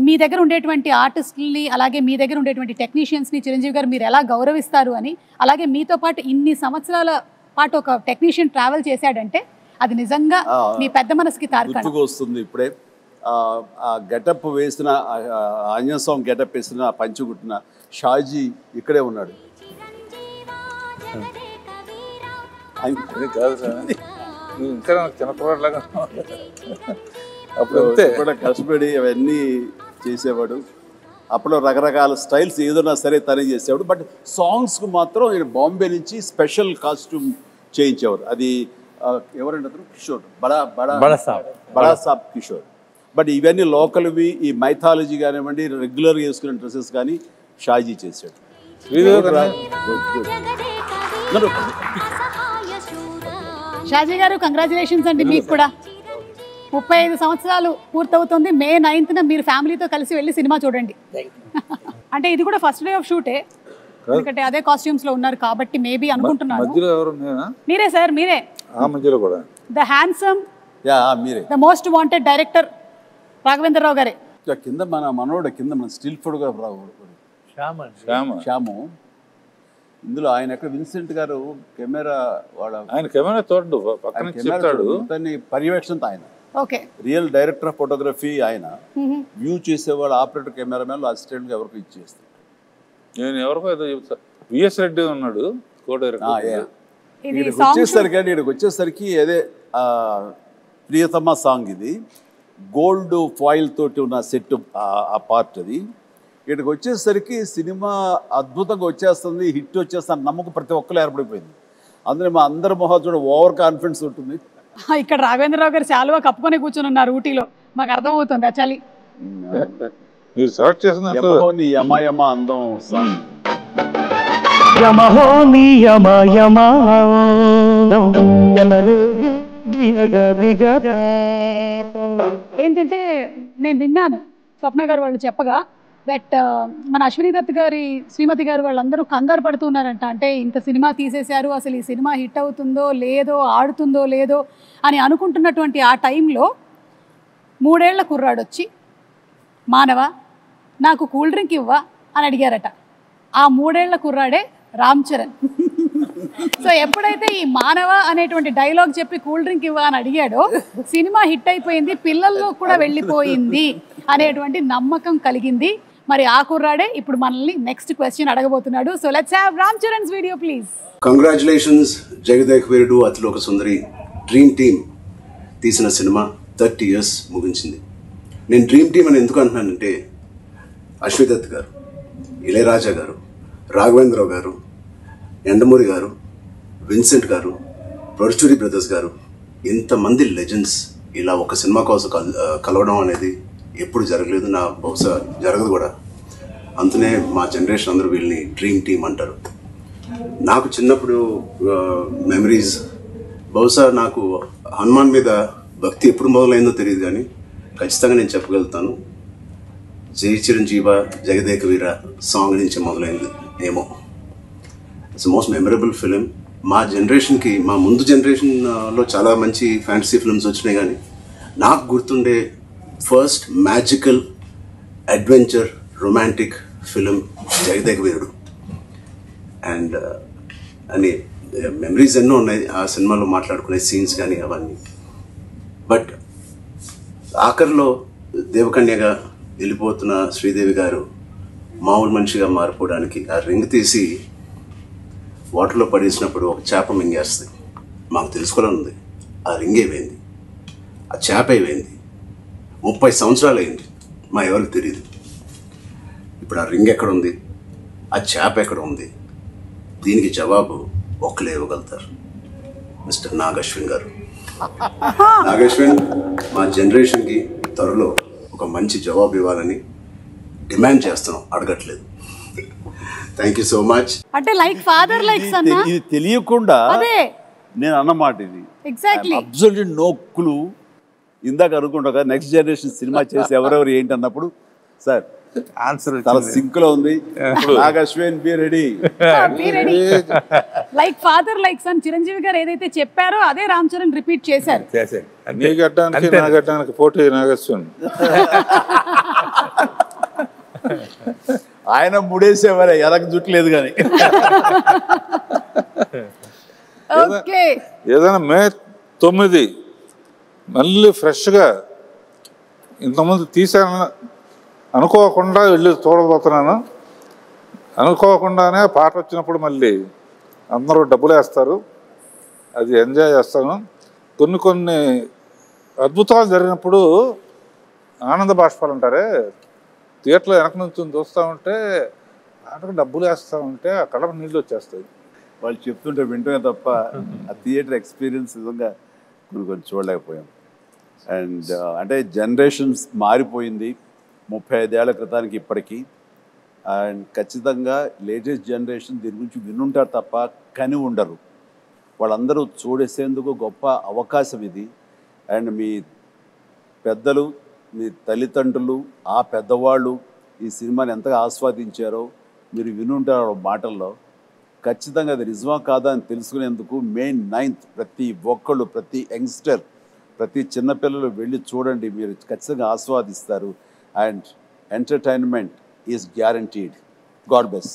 S1: మీ దగ్గర ఉండేటువంటి ఆర్టిస్టుల్ని, అలాగే మీ దగ్గర ఉండేటువంటి టెక్నీషియన్స్ని చిరంజీవి గారు మీరు ఎలా గౌరవిస్తారు అని, అలాగే మీతో పాటు ఇన్ని సంవత్సరాల పాటు ఒక టెక్నీషియన్ ట్రావెల్ చేశాడంటే అది నిజంగా మీ పెద్ద మనసుకి తార్కాణం.
S2: వస్తుంది ఇప్పుడే ఆ గెటప్ వేసిన ఆంజనేయ స్వామి గెటప్ వేసిన పంచుగుట్టిన షాజీ ఇక్కడే ఉన్నాడు.
S4: కాదు సార్, ఇంకా చిన్నపిల్లలాగా
S2: అప్పుడు కూడా కష్టపడి అవన్నీ చేసేవాడు. అప్పుడు రకరకాల స్టైల్స్ ఏదైనా సరే తనే చేసేవాడు. బట్ సాంగ్స్కు మాత్రం ఈయన బాంబే నుంచి స్పెషల్ కాస్ట్యూమ్ చేయించేవారు. అది ఎవరంటే అతను కిషోర్, బడా సాబ్ కిషోర్. బట్ ఇవన్నీ లోకల్వి, ఈ మైథాలజీ కానివ్వండి, రెగ్యులర్గా వేసుకునే డ్రెస్సెస్ కానీ షాజీ చేశాడు.
S1: షాజీ గారు కంగ్రాచులేషన్స్ అండి. మీకు కూడా 35 సంవత్సరాలు పూర్తవుతుంది. మే 9th మీరు ఫ్యామిలీతో కలిసి వెళ్ళి సినిమా చూడండి. అంటే ఇది కూడా ఫస్ట్ డే ఆఫ్ షూటే, ఎందుకంటే అదే కాస్ట్యూమ్స్ లో ఉన్నారు కాబట్టి మేబీ అనుకుంటున్నాను. మీరే సార్, మీరే the handsome, the most wanted director Raghavendra Rao గారే.
S2: కింద మన మనోడు, కింద మన స్టిల్ ఫోటోగ్రాఫర్ శ్యాము. ఇందులో ఆయన ఎక్కడ విన్సెంట్ గారు కెమెరా
S4: ఆయన కెమెరా తోడు పక్కన చెప్తాడు
S2: పర్యవేక్షణతో ఆయన
S1: okay
S2: real director of photography ఆయన వ్యూ చేసేవాళ్ళు ఆపరేటర్ కెమెరామెన్ అసిస్టెంట్ ఎవరికి ఇచ్చేస్తారు.
S4: నేను ఎవరికో ఏదో చెప్తా విఎస్ రెడ్డి ఉన్నాడు కో డైరెక్టర్.
S2: ఇక్కడికి వచ్చేసరికి అదే ప్రియతమ సాంగ్ ఇది గోల్డ్ ఫాయిల్ తోటి ఉన్న సెట్ ఆ పార్ట్ అది. ఇక్కడికి వచ్చేసరికి సినిమా అద్భుతంగా వచ్చేస్తుంది, హిట్ వచ్చేస్తుంది నమ్మకం ప్రతి ఒక్కరు ఏర్పడిపోయింది. అందులో మా అందరి మొహం చూడ ఓవర్ కాన్ఫిడెన్స్ ఉంటుంది.
S1: ఇక్కడ రాఘవేంద్రరావు గారు శాలువా కప్పుకొని కూర్చొని ఉన్నారు ఊటీలో, మాకు అర్థమవుతుంది ఆ చలి.
S4: మీరు సెలెక్ట్ చేసిన
S2: యమయమ అందం సాంగ్
S1: ఏంటంటే నేను విన్నాను స్వప్న గారు వాళ్ళు చెప్పగా దట్ మన అశ్విని దత్ గారి శ్రీమతి గారు వాళ్ళందరూ కంగారు పడుతున్నారంట. అంటే ఇంత సినిమా తీసేశారు, అసలు ఈ సినిమా హిట్ అవుతుందో లేదో ఆడుతుందో లేదో అని అనుకుంటున్నటువంటి ఆ టైంలో 3 ఏళ్ల కుర్రాడు వచ్చి మానవ నాకు కూల్ డ్రింక్ ఇవ్వా అని అడిగారట. ఆ 3 ఏళ్ల కుర్రాడే రామ్ చరణ్. సో ఎప్పుడైతే ఈ మానవ అనేటువంటి డైలాగ్ చెప్పి కూల్ డ్రింక్ ఇవ్వ అని అడిగాడో సినిమా హిట్ అయిపోయింది, పిల్లల్లో కూడా వెళ్ళిపోయింది అనేటువంటి నమ్మకం కలిగింది. మరి ఆ కుర్రాడే ఇప్పుడు మనల్ని నెక్స్ట్ క్వశ్చన్ అడగబోతున్నాడు. So let's have Ram Charan's video please.
S14: Congratulations Jagadeka Veerudu Athiloka Sundari dream team తీసిన సినిమా 30 years ముగించింది. నేను డ్రీమ్ టీమ్ అని ఎందుకు అంటున్నానంటే అశ్విని దత్ గారు, ఇళయరాజా గారు, రాఘవేంద్రరావు గారు, ఎండమూరి గారు, విన్సెంట్ గారు, పరుచూరి బ్రదర్స్ గారు, ఇంతమంది లెజెండ్స్ ఇలా ఒక సినిమా కోసం కలవడం అనేది ఎప్పుడు జరగలేదు, నా బహుశా జరగదు కూడా. అందునే మా జనరేషన్ అందరూ వీళ్ళని డ్రీమ్ టీమ్ అంటారు. నాకు చిన్నప్పుడు మెమరీస్ బహుశా నాకు హనుమాన్ మీద భక్తి ఎప్పుడు మొదలైందో తెలియదు, కానీ ఖచ్చితంగా నేను చెప్పగలుగుతాను జై చిరంజీవ జగదేక వీర సాంగ్ నుంచి మొదలైంది ఏమో. It's most memorable film. మా జనరేషన్కి, మా ముందు జనరేషన్లో చాలా మంచి ఫ్యాంటసీ ఫిల్మ్స్ వచ్చినాయి, కానీ నాకు గుర్తుండే first magical adventure romantic film Jagadeka Veerudu. And అని మెమరీస్ ఎన్నో ఉన్నాయి ఆ సినిమాలో మాట్లాడుకునే సీన్స్ కానీ అవన్నీ. బట్ ఆఖరిలో దేవకన్యగా వెళ్ళిపోతున్న శ్రీదేవి గారు మామూలు మనిషిగా మారిపోవడానికి ఆ రింగ్ తీసి వాటర్లో పడేసినప్పుడు ఒక చేప మింగేస్తుంది. మాకు తెలుసుకోవాలని ఉంది ఆ రింగ్ ఏమైంది, ఆ చేప ఏమైంది. 30 సంవత్సరాలు అయింది, మా ఎవరికి తెలియదు. ఇప్పుడు ఆ రింగ్ ఎక్కడ ఉంది, ఆ చేప ఎక్కడ ఉంది, దీనికి జవాబు ఒక్కలే ఇవ్వగలుగుతారు, మిస్టర్ నాగశ్విన్ గారు. నాగశ్విన్ మా జనరేషన్కి త్వరలో ఒక మంచి జవాబు ఇవ్వాలని డిమాండ్ చేస్తున్నాం, అడగట్లేదు. Thank you so much.
S1: అంటే లైక్ ఫాదర్ లైక్ సన్.
S2: ఇది తెలియకుండా
S1: అదే
S2: నేను అన్నమాట. ఇది
S1: ఎగ్జాక్ట్లీ
S2: అబ్సల్యూట్ నో క్లూ. ఇందాక అనుకుంటా నెక్స్ట్ జనరేషన్ సినిమా చేసి ఎవరెవరు ఏంటి అన్నప్పుడు సార్
S5: ఆన్సర్
S2: చాలా సింక్ లో ఉంది. Nag Ashwin be ready.
S1: Like father like son Chiranjeevi గారు ఏదైతే చెప్పారో అదే రామ్ చరణ్ రిపీట్ చేశారు.
S4: నీ గడ్డానికి నా గడ్డానికి పోటీ నాగశ్విన్.
S2: ఆయన ముడేసేవారే ఎలక జుట్లేదు కానీ.
S4: ఏదైనా May 9 మళ్ళీ ఫ్రెష్గా ఇంతకుముందు తీసాను అనుకోకుండా వెళ్ళి చూడబోతున్నాను. అనుకోకుండానే పాట వచ్చినప్పుడు మళ్ళీ అందరూ డబ్బులు వేస్తారు, అది ఎంజాయ్ చేస్తాను. కొన్ని అద్భుతాలు జరిగినప్పుడు ఆనంద బాష్పాలు అంటారే, థియేటర్లో వెనక నుంచి చూస్తూ ఉంటే ఆటకు డబ్బులు వేస్తూ ఉంటే ఆ కడప నీళ్ళు వచ్చేస్తాయి.
S2: వాళ్ళు చెప్తుంటే వింటమే తప్ప ఆ థియేటర్ ఎక్స్పీరియన్స్ నిజంగా కొన్ని చూడలేకపోయాం. అండ్ అంటే జనరేషన్స్ మారిపోయింది 35 ఏళ్ల క్రితానికి ఇప్పటికీ. అండ్ ఖచ్చితంగా లేటెస్ట్ జనరేషన్ దీని గురించి వినుంటారు తప్ప కని ఉండరు. వాళ్ళందరూ చూడేసేందుకు గొప్ప అవకాశం ఇది. అండ్ మీ పెద్దలు, మీ తల్లిదండ్రులు, ఆ పెద్దవాళ్ళు ఈ సినిమాని ఎంతగా ఆస్వాదించారో మీరు వినుంటారు మాటల్లో. ఖచ్చితంగా అది నిజమా కాదా అని తెలుసుకునేందుకు May 9th ప్రతి ఒక్కళ్ళు, ప్రతి యంగ్స్టర్, ప్రతి చిన్నపిల్లలు వెళ్ళి చూడండి. మీరు ఖచ్చితంగా ఆస్వాదిస్తారు. And entertainment is guaranteed. God bless.